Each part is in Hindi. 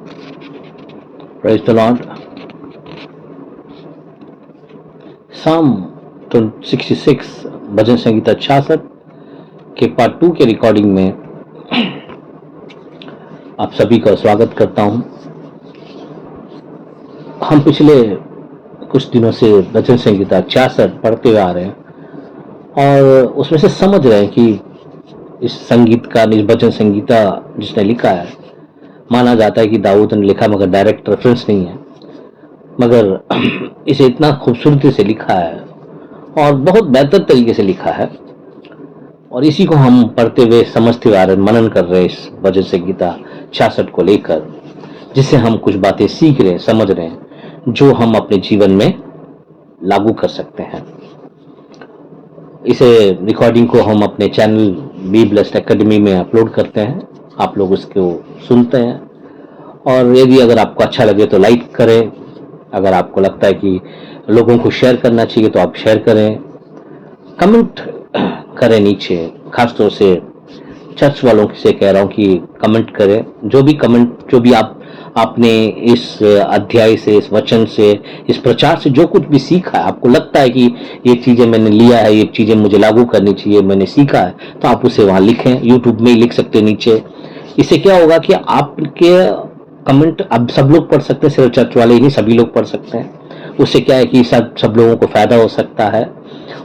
Praise the Lord. Psalm 66 भजन संगीता 66 के पार्ट 2 के रिकॉर्डिंग में आप सभी का स्वागत करता हूं। हम पिछले कुछ दिनों से भजन संगीता 66 पढ़ते हुए आ रहे हैं और उसमें से समझ रहे हैं कि इस संगीतकार, इस भजन संगीता जिसने लिखा है, माना जाता है कि दाऊद ने लिखा, मगर डायरेक्ट रेफरेंस नहीं है, मगर इसे इतना खूबसूरती से लिखा है और बहुत बेहतर तरीके से लिखा है और इसी को हम पढ़ते हुए, समझते हुए आ रहे, मनन कर रहे इस भजन संगीता 66 को लेकर, जिससे हम कुछ बातें सीख रहे हैं, समझ रहे हैं, जो हम अपने जीवन में लागू कर सकते हैं। इसे रिकॉर्डिंग को हम अपने चैनल बी ब्लेस्ड एकेडमी में अपलोड करते हैं। आप लोग उसको सुनते हैं और यदि अगर आपको अच्छा लगे तो लाइक करें। अगर आपको लगता है कि लोगों को शेयर करना चाहिए तो आप शेयर करें, कमेंट करें नीचे। खासतौर से चर्च वालों से कह रहा हूं कि कमेंट करें। जो भी आपने इस अध्याय से, इस वचन से, इस प्रचार से जो कुछ भी सीखा है, आपको लगता है कि ये चीजें मैंने लिया है, ये चीजें मुझे लागू करनी चाहिए, मैंने सीखा है, तो आप उसे वहां लिखें। यूट्यूब में ही लिख सकते हैं नीचे। इससे क्या होगा कि आपके कमेंट अब सब लोग पढ़ सकते हैं, सिर्फ चर्च वाले ही नहीं, सभी लोग पढ़ सकते हैं। उससे क्या है कि सब लोगों को फायदा हो सकता है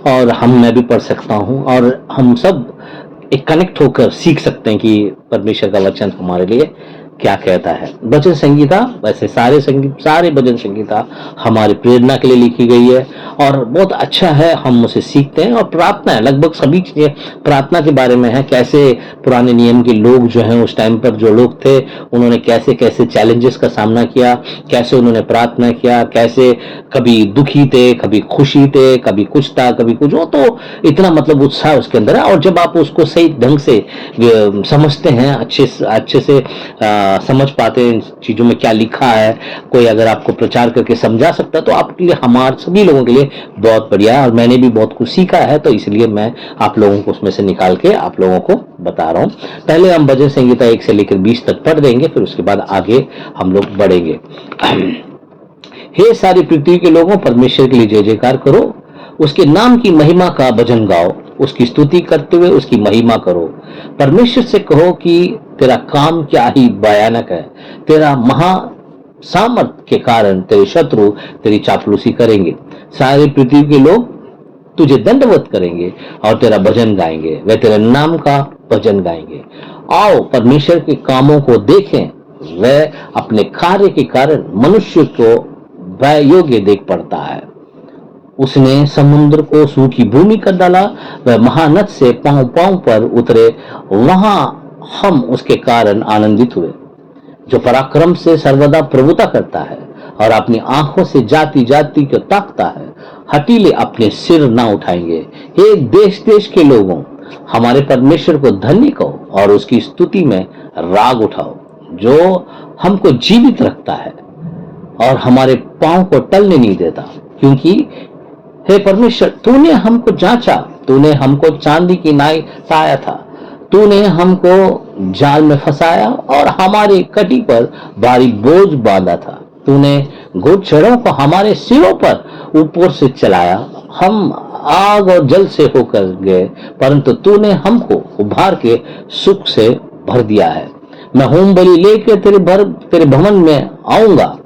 और मैं भी पढ़ सकता हूं और हम सब एक कनेक्ट होकर सीख सकते हैं कि परमेश्वर का वचन हमारे लिए क्या कहता है। भजन संगीता, वैसे सारे भजन संगीता हमारी प्रेरणा के लिए लिखी गई है और बहुत अच्छा है, हम उसे सीखते हैं। और प्रार्थना है, लगभग सभी चीजें प्रार्थना के बारे में है। कैसे पुराने नियम के लोग जो हैं, उस टाइम पर जो लोग थे, उन्होंने कैसे कैसे चैलेंजेस का सामना किया, कैसे उन्होंने प्रार्थना किया, कैसे कभी दुखी थे, कभी खुशी थे, कभी कुछ था, कभी कुछ हो, तो इतना मतलब उत्साह उसके अंदर है। और जब आप उसको सही ढंग से समझते हैं, अच्छे से समझ पाते हैं इन चीजों में क्या लिखा है, कोई अगर आपको प्रचार करके समझा सकता है तो आपके लिए, हमारे सभी लोगों के लिए बहुत बढ़िया है। और मैंने भी बहुत कुछ सीखा है, तो इसलिए मैं आप लोगों को उसमें से निकाल के आप लोगों को बता रहा हूं। पहले हम भजन संगीता 1 से लेकर 20 तक पढ़ देंगे, फिर उसके बाद आगे हम लोग बढ़ेंगे। हे सारी पृथ्वी के लोगों, परमेश्वर के लिए जय जयकार करो, उसके नाम की महिमा का भजन गाओ, उसकी स्तुति करते हुए उसकी महिमा करो। परमेश्वर से कहो कि तेरा काम क्या ही भयानक है, तेरा महा सामर्थ के कारण तेरे शत्रु तेरी चापलूसी करेंगे। सारे पृथ्वी के लोग तुझे दंडवत करेंगे और तेरा भजन गाएंगे, वे तेरे नाम का भजन गाएंगे। आओ परमेश्वर के कामों को देखें, वह अपने कार्य के कारण मनुष्य को वह योग्य देख पड़ता है। उसने समुद्र को सूखी भूमि कर डाला, वह महानद से पांव पांव पर उतरे, वहां हम उसके कारण आनंदित हुए। जो पराक्रम से सर्वदा प्रभुता करता है और अपनी आंखों से जाति जाति को ताकता है, हठीले अपने सिर ना उठाएंगे। हे देश देश के लोगों, हमारे परमेश्वर को धन्य कहो और उसकी स्तुति में राग उठाओ, जो हमको जीवित रखता है और हमारे पांव को टलने नहीं देता। क्योंकि हे परमेश्वर, तूने हमको जांचा, तूने हमको चांदी की नाई पाया था, तूने हमको जाल में फंसाया और हमारी कटी पर भारी बोझ बांधा था। तूने घुड़सवारों को हमारे सिरों पर ऊपर से चलाया, हम आग और जल से होकर गए, परंतु तूने हमको उभार के सुख से भर दिया है। मैं होम बलि लेकर तेरे भवन में आऊंगा,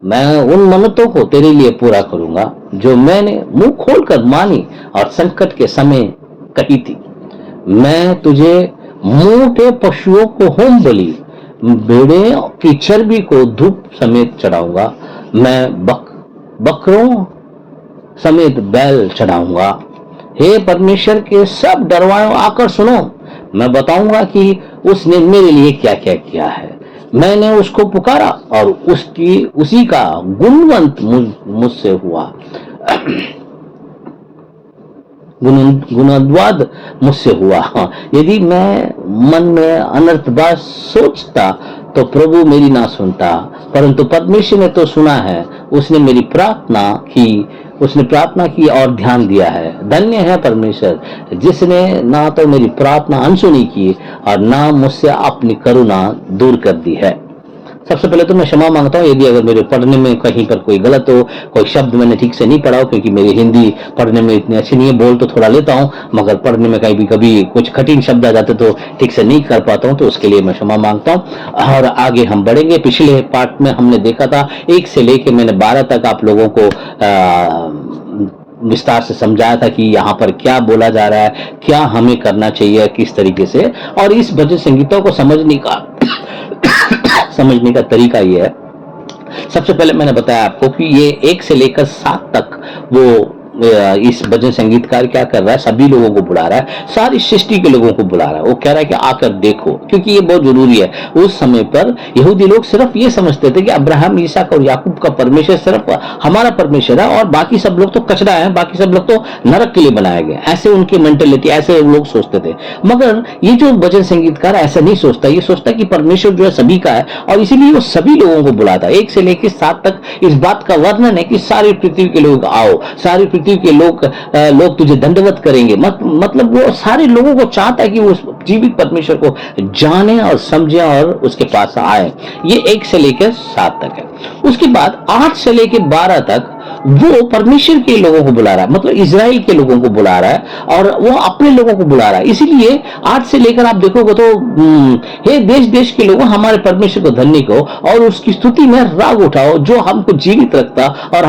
मैं उन मन्नतों को तेरे लिए पूरा करूंगा जो मैंने मुंह खोलकर मानी और संकट के समय कही थी। मैं तुझे मोटे पशुओं को होम बलि, भेड़े की चर्बी को धूप समेत चढ़ाऊंगा, मैं बकरों समेत बैल चढ़ाऊंगा। हे परमेश्वर के सब डरवाओ, आकर सुनो, मैं बताऊंगा कि उसने मेरे लिए क्या क्या किया है। मैंने उसको पुकारा और उसी का गुणवंत मुझसे हुआ, गुणवाद मुझसे हुआ। यदि मैं मन में अनर्थ बात सोचता तो प्रभु मेरी ना सुनता, परंतु परमेश्वर ने तो सुना है, उसने प्रार्थना की और ध्यान दिया है। धन्य है परमेश्वर, जिसने ना तो मेरी प्रार्थना अनसुनी की और ना मुझसे अपनी करुणा दूर कर दी है। सबसे पहले तो मैं क्षमा मांगता हूँ यदि अगर मेरे पढ़ने में कहीं पर कोई गलत हो, कोई शब्द मैंने ठीक से नहीं पढ़ा हो, क्योंकि मेरी हिंदी पढ़ने में इतनी अच्छी नहीं है। बोल तो थोड़ा लेता हूँ, मगर पढ़ने में कहीं भी कभी कुछ कठिन शब्द आ जाते तो ठीक से नहीं कर पाता हूँ, तो उसके लिए मैं क्षमा मांगता हूँ। और आगे हम बढ़ेंगे। पिछले पार्ट में हमने देखा था 1 से लेके मैंने 12 तक आप लोगों को विस्तार से समझाया था कि यहाँ पर क्या बोला जा रहा है, क्या हमें करना चाहिए, किस तरीके से। और इस भजन संगीतों को समझने का तरीका ये है। सबसे पहले मैंने बताया आपको कि ये 1 से लेकर 7 तक वो इस भजन संगीतकार क्या कर रहा है, सभी लोगों को बुला रहा है, सारी सृष्टि के लोगों को बुला रहा है। वो कह रहा है कि आकर देखो, क्योंकि ये बहुत जरूरी है। उस समय पर यहूदी लोग सिर्फ ये समझते थे कि अब्राहम, इसहाक और याकूब का परमेश्वर सिर्फ हमारा परमेश्वर है और बाकी सब लोग तो कचरा है, बाकी सब लोग तो नरक के लिए बनाए गए। ऐसे उनकी मेंटेलिटी, ऐसे लोग सोचते थे। मगर ये जो भजन संगीतकार ऐसा नहीं सोचता, ये सोचता कि परमेश्वर जो है सभी का है, और इसीलिए वो सभी लोगों को बुलाता है। 1 से लेकर 7 तक इस बात का वर्णन है कि सारी पृथ्वी के लोग आओ, सारी पृथ्वी के लोग तुझे दंडवत करेंगे। मतलब वो सारे लोगों को चाहता है कि वो जीवित परमेश्वर को जाने और समझे और उसके पास आए। ये 1 से लेकर 7 तक है। उसके बाद 8 से लेकर 12 तक वो परमेश्वर के लोगों को बुला रहा है, मतलब इजराइल के लोगों को बुला रहा है और वो अपने लोगों को बुला रहा है। इसीलिए 8 से लेकर आप देखोगे तो हे देश देश के लोगों, हमारे परमेश्वर को धन्य कहो और उसकी स्तुति में राग उठाओ, जो हमको जीवित रखता और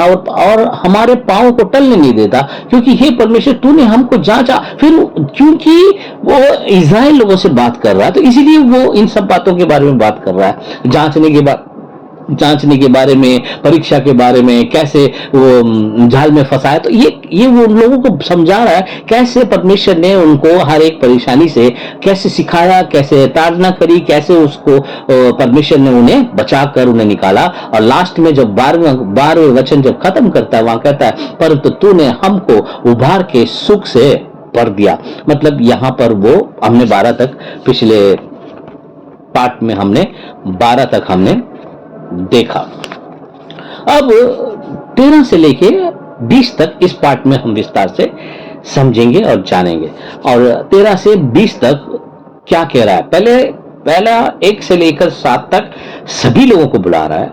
हमारे पांव को टलने नहीं देता, क्योंकि हे परमेश्वर तूने हमको जांचा। फिर क्योंकि वो इजराइल लोगों से बात कर रहा है, तो इसीलिए वो इन सब बातों के बारे में बात कर रहा है। जांचने के बारे में, परीक्षा के बारे में, कैसे वो जाल में फंसाया। तो ये वो लोगों को समझा रहा है कैसे परमेश्वर ने उनको हर एक परेशानी से कैसे सिखाया, कैसे ताड़ना करी, कैसे उसको परमेश्वर ने उन्हें बचाकर उन्हें निकाला। और लास्ट में जब 12वें वचन जब खत्म करता है, वहां कहता है परंतु तूने हमको उभार के सुख से भर दिया। मतलब यहां पर वो हमने 12 तक, पिछले पार्ट में हमने 12 तक हमने देखा। अब 13 से लेके 20 तक इस पार्ट में हम विस्तार से समझेंगे और जानेंगे। और 13 से 20 तक क्या कह रहा है। पहला 1 से लेकर 7 तक सभी लोगों को बुला रहा है।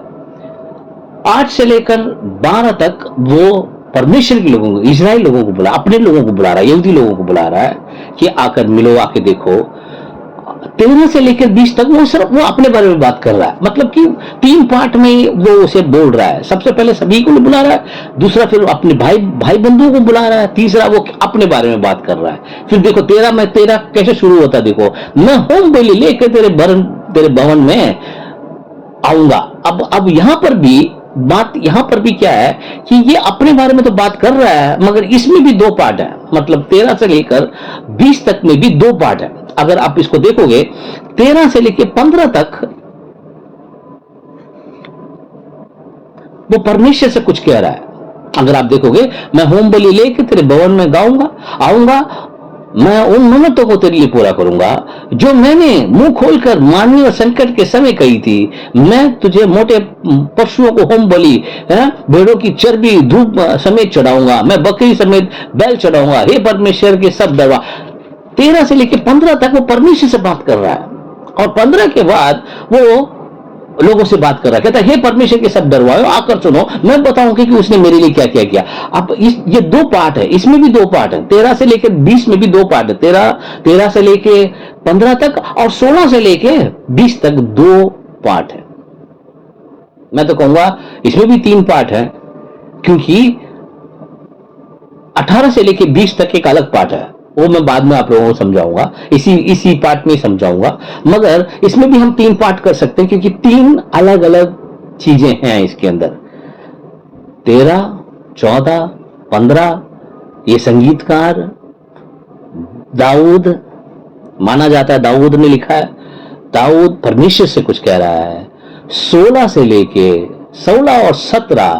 8 से लेकर 12 तक वो परमेश्वर के लोगों को, इजराइल लोगों को बुला, अपने लोगों को बुला रहा है, यहूदी लोगों को बुला रहा है कि आकर मिलो, आके देखो। 13 से लेकर 20 तक वो सिर्फ वो अपने बारे में बात कर रहा है। मतलब कि 3 पार्ट में वो उसे बोल रहा है। सबसे पहले सभी को बुला रहा है, दूसरा फिर अपने भाई बंधुओं को बुला रहा है, तीसरा वो अपने बारे में बात कर रहा है। फिर देखो 13 कैसे शुरू होता है। देखो, मैं होम बलि लेकर तेरे भवन में आऊंगा। अब यहां पर भी क्या है कि ये अपने बारे में तो बात कर रहा है, मगर इसमें भी 2 पार्ट है। मतलब 13 से लेकर 20 तक में भी 2 पार्ट है। अगर आप इसको देखोगे 13 से लेकर 15 तक वो परमेश्वर से कुछ कह रहा है। अगर आप देखोगे, मैं होम बलि लेकर तेरे भवन में आऊंगा, मैं उन मन्नतों को तेरे लिए पूरा करूंगा जो मैंने मुंह खोलकर मानवीय संकट के समय कही थी। मैं तुझे मोटे पशुओं को होम बलि, भेड़ों की चर्बी धूप समेत चढ़ाऊंगा, मैं बकरी समेत बैल चढ़ाऊंगा। हे परमेश्वर के सब दरबार। 13 से लेकर 15 तक वो परमेश्वर से बात कर रहा है और 15 के बाद वो लोगों से बात कर रहा है। कहता है हे परमेश्वर के सब डरवाओ, आकर सुनो, मैं बताऊंगा कि उसने मेरे लिए क्या क्या किया। अब ये 2 पार्ट है, इसमें भी 2 पार्ट है। 13 से लेकर 20 में भी 2 पार्ट है। 13 से लेकर 15 तक और 16 से लेकर 20 तक 2 पार्ट है। मैं तो कहूंगा इसमें भी 3 पार्ट है, क्योंकि 18 से लेकर 20 तक एक अलग पार्ट है। वो मैं बाद में आप लोगों को समझाऊंगा, इसी पार्ट में समझाऊंगा। मगर इसमें भी हम 3 पार्ट कर सकते हैं, क्योंकि 3 अलग अलग चीजें हैं इसके अंदर। 13, 14, 15 ये संगीतकार दाऊद माना जाता है, दाऊद ने लिखा है। दाऊद परमेश्वर से कुछ कह रहा है। 16 से लेके 16 और 17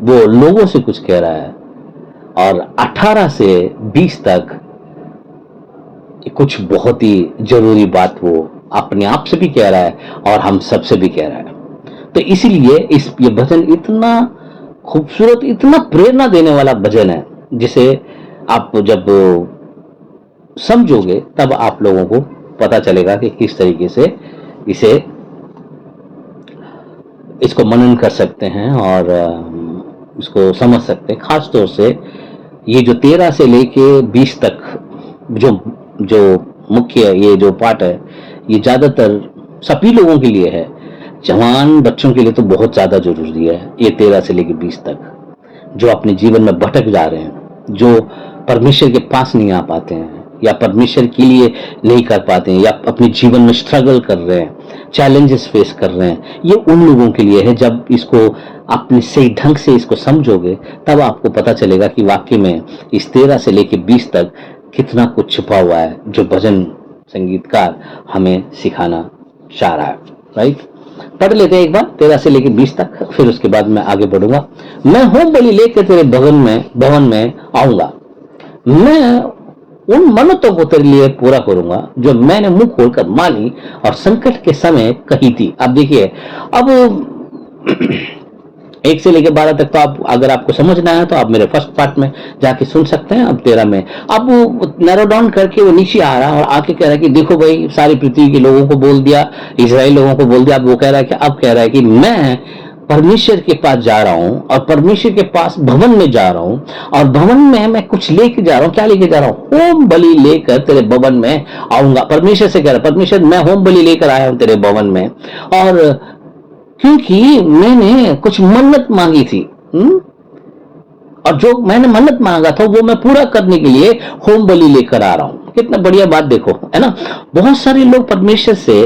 वो लोगों से कुछ कह रहा है, और 18 से 20 तक कुछ बहुत ही जरूरी बात वो अपने आप से भी कह रहा है और हम सबसे भी कह रहा है। तो इसीलिए ये भजन इतना खूबसूरत, इतना प्रेरणा देने वाला भजन है, जिसे आप जब समझोगे तब आप लोगों को पता चलेगा कि किस तरीके से इसको मनन कर सकते हैं और इसको समझ सकते हैं। खास तौर से ये जो 13 से लेके 20 तक जो जो मुख्य ये जो पाठ है, ये ज्यादातर सभी लोगों के लिए है। जवान बच्चों के लिए तो बहुत ज्यादा जरूरी है ये 13 से लेके 20 तक, जो अपने जीवन में भटक जा रहे हैं, जो परमेश्वर के पास नहीं आ पाते हैं या परमेश्वर के लिए नहीं कर पाते हैं या अपने जीवन में स्ट्रगल कर रहे हैं, चैलेंजेस फेस कर रहे हैं, ये उन लोगों के लिए है। जब इसको अपने सही ढंग से इसको समझोगे तब आपको पता चलेगा कि वाकई में इस 13 से लेके 20 तक कितना कुछ छुपा हुआ है जो भजन संगीतकार हमें सिखाना चाह रहा है। राइट, पढ़ लेते हैं एक बार 13 से लेके 20 तक, फिर उसके बाद मैं आगे बढ़ूंगा। मैं होम बलि लेकर तेरे भवन में आऊंगा, मैं उन मन्नतों को तेरे लिए पूरा करूंगा जो मैंने मुंह खोलकर मानी और संकट के समय कही थी। अब देखिए, अब 1 से लेकर 12 तक तो आप अगर आपको समझना है तो आप मेरे फर्स्ट पार्ट में जाके सुन सकते हैं। अब 13 में अब वो नैरो डाउन करके वो नीचे आ रहा है और आके कह रहा है कि देखो भाई, सारी पृथ्वी के लोगों को बोल दिया, इजराइल लोगों को बोल दिया। अब वो कह रहा है कि अब कह रहा है कि मैं परमेश्वर के पास जा रहा हूं और परमेश्वर के पास भवन में जा रहा हूं और भवन में मैं कुछ लेके जा रहा हूं। क्या लेके जा रहा हूं? होम बलि लेकर तेरे भवन में आऊंगा। परमेश्वर से कह रहा है, परमेश्वर मैं होम बलि लेकर आया हूं तेरे भवन में, और क्योंकि मैंने कुछ मन्नत मांगी थी, और जो मैंने मन्नत मांगा था वो मैं पूरा करने के लिए होम बलि लेकर आ रहा हूं। कितना बढ़िया बात देखो, है ना। बहुत सारे लोग परमेश्वर से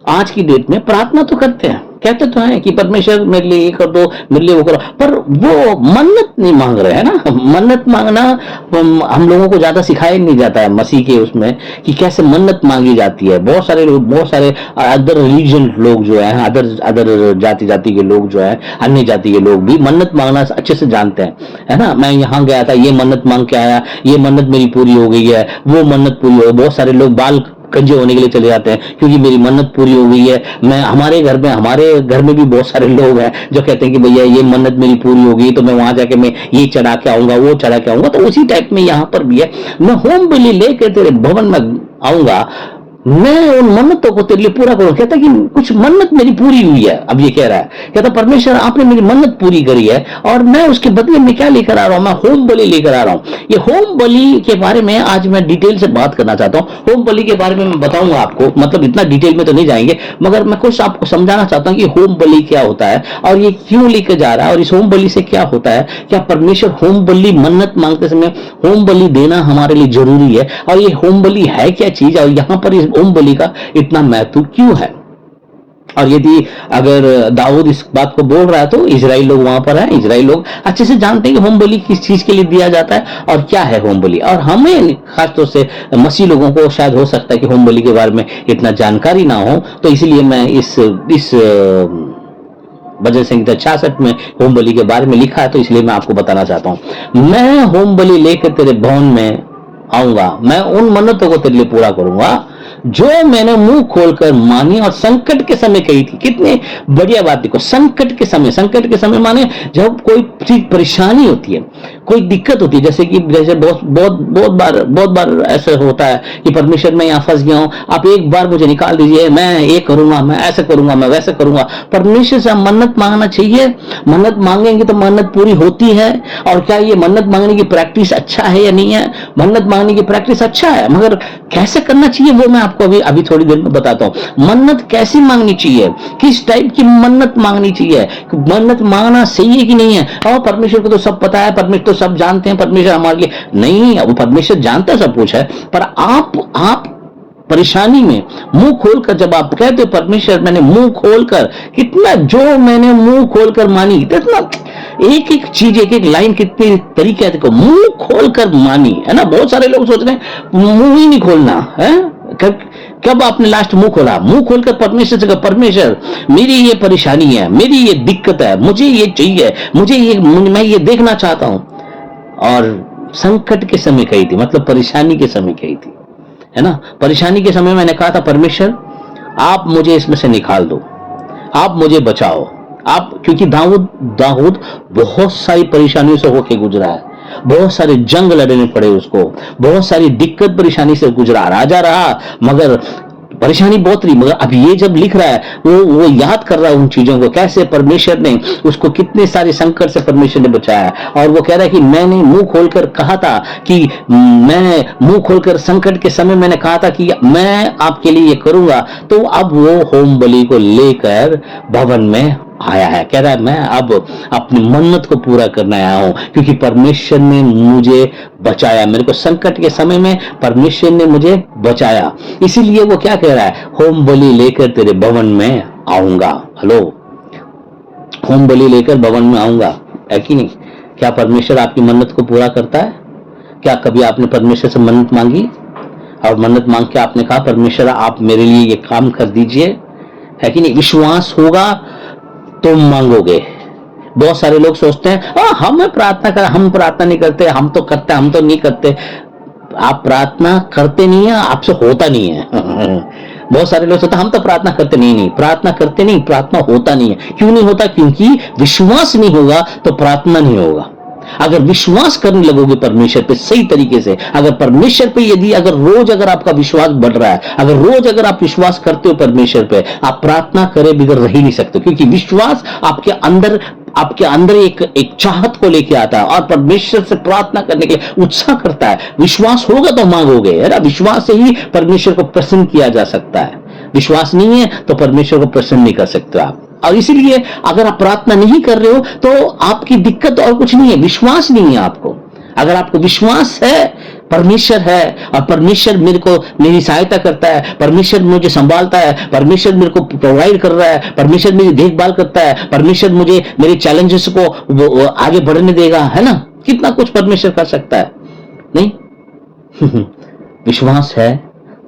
आज की डेट में प्रार्थना तो करते हैं, कहते तो हैं कि परमेश्वर मेरे लिए ये कर दो, मेरे लिए वो करो, पर वो मन्नत नहीं मांग रहे हैं ना। मन्नत मांगना हम लोगों को ज्यादा सिखाया नहीं जाता है मसीह के उसमें कि कैसे मन्नत मांगी जाती है। बहुत सारे लोग, बहुत सारे अदर रिलीजन लोग जो है, अदर जाति के लोग जो है, अन्य जाति के लोग भी मन्नत मांगना अच्छे से जानते हैं, है ना। मैं यहाँ गया था, ये मन्नत मांग के आया, ये मन्नत मेरी पूरी हो गई है, वो मन्नत पूरी हो गई। बहुत सारे लोग बाल कंजे होने के लिए चले जाते हैं क्योंकि मेरी मन्नत पूरी हो गई है। मैं हमारे घर में भी बहुत सारे लोग हैं जो कहते हैं कि भैया ये मन्नत मेरी पूरी हो गई तो मैं वहां जाके मैं ये चढ़ा के आऊंगा, वो चढ़ा के आऊंगा। तो उसी टाइप में यहाँ पर भी है, मैं होम बलि लेकर तेरे भवन में आऊंगा, मैं उन मन्नतों को तेरे लिए पूरा करूं। कहता कि कुछ मन्नत मेरी पूरी हुई है। अब ये कह रहा है, कहता परमेश्वर आपने मेरी मन्नत पूरी करी है और मैं उसके बदले में क्या लेकर आ रहा हूं? मैं होम बलि लेकर आ रहा हूं। ये होम बलि के बारे में आज मैं डिटेल से बात करना चाहता हूं। होम बलि के बारे में मैं बताऊंगा आपको, मतलब इतना डिटेल में तो नहीं जाएंगे, मगर मैं कुछ आपको समझाना चाहता हूं कि होम बलि क्या होता है और ये क्यों लेकर जा रहा है और इस होम बलि से क्या होता है। क्या परमेश्वर होम बलि, मन्नत मांगते समय होम बलि देना हमारे लिए जरूरी है, और ये होम बलि है क्या चीज, और यहां पर इस होम बलि का इतना महत्व क्यों है। और यदि अगर दाऊद इस बात को बोल रहा है तो इजराइल लोग वहां पर हैं, इजराइल लोग अच्छे से जानते हैं कि होम बलि किस चीज के लिए दिया जाता है और क्या है होम बलि। और हमें खासतौर से मसीह लोगों को शायद हो सकता है कि होम बलि के बारे में इतना जानकारी ना हो, तो इसलिए मैं इस भजन संहिता 66 में होम बलि के बारे में लिखा है, तो इसलिए मैं आपको बताना चाहता हूं। मैं होम बलि लेकर तेरे भवन में आऊंगा, मैं उन मन्नतों को तेरे लिए पूरा करूंगा जो मैंने मुंह खोलकर मानी और संकट के समय कही थी। कितनी बढ़िया बात देखो, संकट के समय माने जब कोई चीज परेशानी होती है, कोई दिक्कत होती है, जैसे बहुत बार ऐसा होता है कि परमेश्वर मैं यहाँ फंस गया हूं, आप एक बार मुझे निकाल दीजिए, मैं ये करूंगा, मैं ऐसा करूंगा, मैं वैसा करूंगा। परमेश्वर से मन्नत मांगना चाहिए। मन्नत मांगेंगे तो मन्नत पूरी होती है। और क्या ये मन्नत मांगने की प्रैक्टिस अच्छा है या नहीं है? मन्नत मांगने की प्रैक्टिस अच्छा है, मगर कैसे करना चाहिए वो मैं आपको अभी थोड़ी देर में बताता हूं। मन्नत कैसी मांगनी चाहिए, किस टाइप की मन्नत मांगनी चाहिए, मन्नत मांगना सही है कि नहीं है। और परमेश्वर को तो सब पता है, परमेश्वर तो सब जानते हैं, परमेश्वर हमारे लिए नहीं, वो परमेश्वर जानता है सब कुछ है, पर आप परेशानी में मुंह खोलकर जब आप कहते हो परमेश्वर मैंने मुंह खोलकर, कितना जो मैंने मुंह खोलकर मानी, इतना एक एक चीज, एक एक लाइन कितने तरीके देखो, मुंह खोलकर मानी, है ना। बहुत सारे लोग सोच रहे हैं मुंह ही नहीं खोलना है। कब आपने लास्ट मुंह खोला? मुंह खोलकर परमेश्वर से कहा परमेश्वर मेरी ये परेशानी है, मेरी ये दिक्कत है, मुझे ये चाहिए, मैं ये देखना चाहता हूं। और संकट के समय कही थी, मतलब परेशानी के समय कही थी, है ना। परेशानी के समय मैंने कहा था परमेश्वर आप मुझे इसमें से निकाल दो, आप मुझे बचाओ। आप, क्योंकि दाऊद बहुत सारी परेशानियों से होके गुजरा है, बहुत सारे जंग लड़ने पड़े उसको, बहुत सारी दिक्कत परेशानी से गुजरा, राजा रहा मगर परेशानी बहुत रही, मगर अब ये जब लिख रहा है वो याद कर रहा है उन चीजों को, कैसे परमेश्वर ने उसको कितने सारे संकट से परमेश्वर ने बचाया। और वो कह रहा है कि मैंने मुंह खोलकर कहा था कि मैं मुंह खोलकर संकट के समय मैंने कहा था कि मैं आपके लिए ये करूंगा। तो अब वो होम बलि को लेकर भवन में आया है, कह रहा है मैं अब अपनी मन्नत को पूरा करने आया हूं, क्योंकि परमेश्वर ने मुझे बचाया, मेरे को संकट के समय में परमेश्वर ने मुझे बचाया। इसीलिए वो क्या कह रहा है, होम बलि लेकर तेरे भवन में आऊंगा। हेलो, होम बलि लेकर भवन में आऊंगा, है कि नहीं? क्या परमेश्वर आपकी मन्नत को पूरा करता है? क्या कभी आपने परमेश्वर से मन्नत मांगी और मन्नत मांग के आपने कहा परमेश्वर आप मेरे लिए ये काम कर दीजिए, है कि नहीं? विश्वास होगा तो मांगोगे। बहुत सारे लोग सोचते हैं हमें प्रार्थना कर, हम प्रार्थना नहीं करते, हम तो करते, हम तो नहीं करते। आप प्रार्थना करते नहीं है, आपसे होता नहीं है। बहुत सारे लोग सोचते हैं हम तो प्रार्थना करते नहीं, प्रार्थना करते नहीं, प्रार्थना होता नहीं है। क्यों नहीं होता? क्योंकि विश्वास नहीं होगा तो प्रार्थना नहीं होगा। अगर विश्वास करने लगोगे परमेश्वर पे सही तरीके से, अगर परमेश्वर पे यदि अगर रोज अगर आपका विश्वास बढ़ रहा है, अगर रोज अगर आप विश्वास करते हो परमेश्वर पे, आप प्रार्थना करे बिगड़ रह ही नहीं सकते, क्योंकि विश्वास आपके अंदर एक चाहत को लेके आता है और परमेश्वर से प्रार्थना करने के लिए उत्साह करता है। विश्वास होगा तो मांगोगे, है ना? विश्वास से ही परमेश्वर को प्रसन्न किया जा सकता है। विश्वास नहीं है तो परमेश्वर को प्रसन्न नहीं कर सकते आप। और इसीलिए अगर आप प्रार्थना नहीं कर रहे हो तो आपकी दिक्कत और कुछ नहीं है, विश्वास नहीं है आपको। अगर आपको विश्वास है परमेश्वर है और परमेश्वर मेरे को मेरी सहायता करता है, परमेश्वर मुझे संभालता है, परमेश्वर मेरे को प्रोवाइड कर रहा है, परमेश्वर मेरी देखभाल करता है, परमेश्वर मुझे मेरे चैलेंजेस को आगे बढ़ने देगा, है ना? कितना कुछ परमेश्वर कर सकता है, नहीं? विश्वास है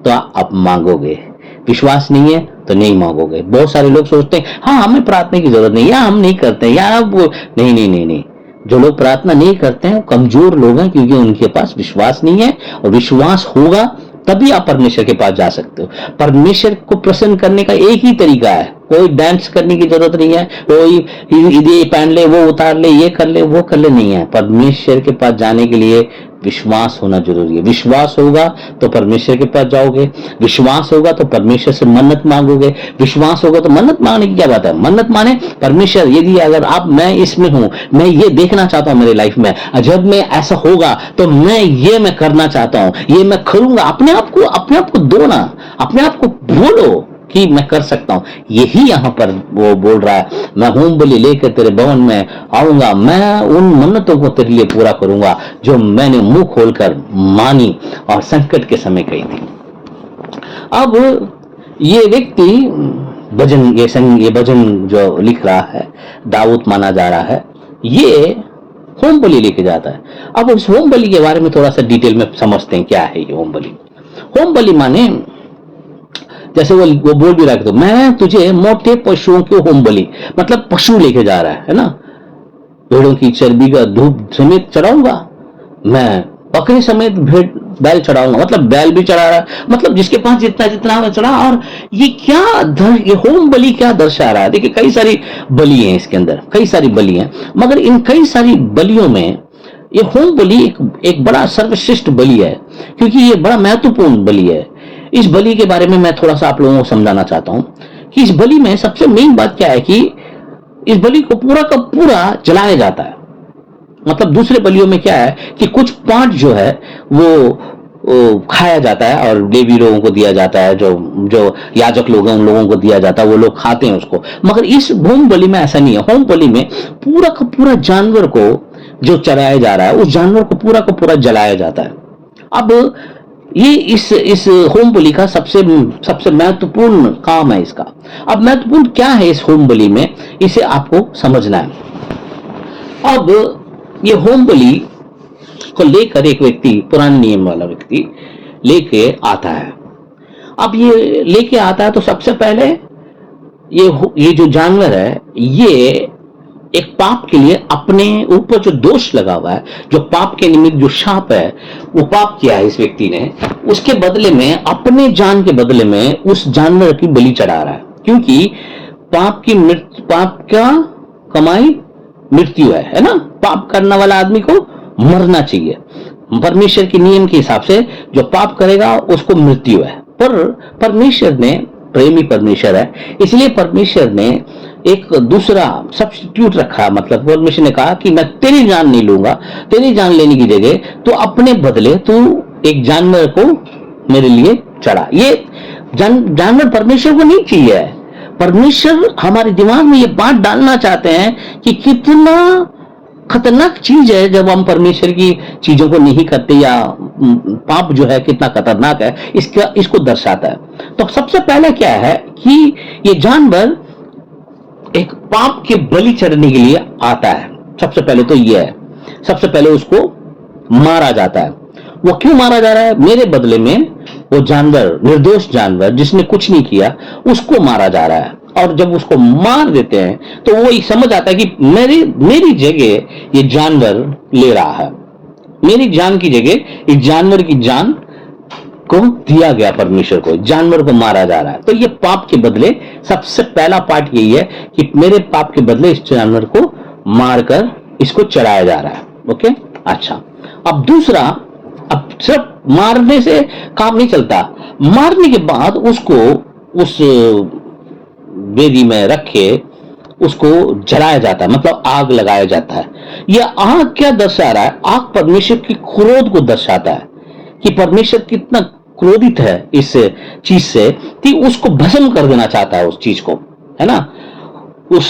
तो आप मांगोगे, विश्वास नहीं है तो नहीं मांगोगे। बहुत सारे लोग सोचते हैं हाँ हमें प्रार्थना की जरूरत नहीं, या हम नहीं करते, या वो नहीं नहीं नहीं नहीं। जो लोग प्रार्थना नहीं करते हैं कमजोर लोग हैं, क्योंकि उनके पास विश्वास नहीं है। और विश्वास होगा तभी आप परमेश्वर के पास जा सकते हो। परमेश्वर को प्रसन्न करने का एक ही तरीका है, कोई डांस करने की जरूरत नहीं है, कोई ये पहन ले, वो उतार ले, ये कर ले, वो कर ले, नहीं है। परमेश्वर के पास जाने के लिए विश्वास होना जरूरी है। विश्वास होगा तो परमेश्वर के पास जाओगे, विश्वास होगा तो परमेश्वर से मन्नत मांगोगे, विश्वास होगा तो मन्नत मांगने की क्या बात है? मन्नत माने परमेश्वर यदि अगर आप मैं इसमें हूं, मैं ये देखना चाहता हूं मेरी लाइफ में, जब मैं ऐसा होगा तो मैं करना चाहता हूं, ये मैं करूंगा। अपने आप को दो ना, अपने आप को बोलो कि मैं कर सकता हूं। यही यहां पर वो बोल रहा है, मैं होम बलि लेकर तेरे भवन में आऊंगा, मैं उन मन्नतों को तेरे लिए पूरा करूंगा जो मैंने मुंह खोलकर मानी और संकट के समय कही थी। अब ये व्यक्ति ये भजन जो लिख रहा है, दाऊद माना जा रहा है, ये होम बलि लेके जाता है। अब उस होम बलि के बारे में थोड़ा सा डिटेल में समझते हैं क्या है ये होम बलि। होम बलि माने जैसे वो बोल भी रहा है, तो मैं तुझे मोटे पशुओं के होम बलि, मतलब पशु लेके जा रहा है ना, भेड़ों की चर्बी का धूप समेत चढ़ाऊंगा, मैं बकरे समेत बैल चढ़ाऊंगा, मतलब बैल भी चढ़ा रहा है, मतलब जिसके पास जितना जितना चढ़ा। और ये ये होम बलि क्या दर्शा रहा है? देखिए कई सारी बलि हैं इसके अंदर, कई सारी बलि हैं, मगर इन कई सारी बलियों में ये होम बलि एक बड़ा सर्वश्रेष्ठ बलि है, क्योंकि ये बड़ा महत्वपूर्ण बलि है। इस बलि के बारे में मैं थोड़ा सा आप लोगों को समझाना चाहता हूं कि इस बलि में सबसे मेन बात क्या है कि इस बलि को पूरा का पूरा जलाया जाता है। मतलब दूसरे बलियों में क्या है कि कुछ पार्ट जो है वो खाया जाता है और लेवी लोगों को दिया जाता है, जो याजक लोग हैं उन लोगों को दिया जाता है, वो लोग खाते हैं उसको। मगर इस होम बलि में ऐसा नहीं है। होम बलि में पूरा का पूरा जानवर को जो चढ़ाया जा रहा है, उस जानवर को पूरा का पूरा जलाया जाता है। अब ये इस होम बलि का सबसे महत्वपूर्ण काम है इसका। अब महत्वपूर्ण क्या है इस होम बलि में, इसे आपको समझना है। अब ये होम बलि को लेकर एक व्यक्ति, पुराने नियम वाला व्यक्ति लेके आता है। अब ये लेके आता है तो सबसे पहले ये जो जानवर है, ये एक पाप के लिए अपने ऊपर जो दोष लगा हुआ है, जो पाप के निमित्त जो शाप है, वो पाप किया है इस व्यक्ति ने, उसके बदले में, अपने जान के बदले में उस जानवर की बलि चढ़ा रहा है। क्योंकि पाप का कमाई मृत्यु है ना? पाप करने वाला आदमी को मरना चाहिए। परमेश्वर के नियम के हिसाब से जो पाप करेगा उसको मृत्यु है। पर परमेश्वर ने, प्रेमी परमेश्वर है, इसलिए परमेश्वर ने एक दूसरा सब्स्टिट्यूट रखा। मतलब परमेश्वर ने कहा कि मैं तेरी जान नहीं लूंगा, तेरी जान लेने की जगह तो अपने बदले तू एक जानवर को मेरे लिए चढ़ा। ये जानवर परमेश्वर को नहीं चाहिए। परमेश्वर हमारे दिमाग में ये बात डालना चाहते हैं कि कितना खतरनाक चीज है जब हम परमेश्वर की चीजों को नहीं करते, या पाप जो है कितना खतरनाक है, इसको दर्शाता है। तो सबसे पहले क्या है कि ये जानवर एक पाप के बलि चढ़ने के लिए आता है। सबसे पहले तो ये है, सबसे पहले उसको मारा जाता है। वो क्यों मारा जा रहा है? मेरे बदले में वो जानवर, निर्दोष जानवर जिसने कुछ नहीं किया, उसको मारा जा रहा है। और जब उसको मार देते हैं तो वो समझ आता है कि मेरी जगह ये जानवर ले रहा है, मेरी जान की जगह इस जानवर की जान को दिया गया परमेश्वर को, जानवर को मारा जा रहा है। तो ये पाप के बदले सबसे पहला पार्ट यही है कि मेरे पाप के बदले इस जानवर को मारकर इसको चढ़ाया जा रहा है। ओके, अच्छा। अब दूसरा, अब सिर्फ मारने से काम नहीं चलता, मारने के बाद उसको उस वेदी में रखे उसको जलाया जाता है, मतलब आग लगाया जाता है। यह आग क्या दर्शा रहा है? आग परमेश्वर की क्रोध को दर्शाता है कि परमेश्वर कितना क्रोधित है इस चीज से कि उसको भस्म कर देना चाहता है, उस चीज को, है ना, उस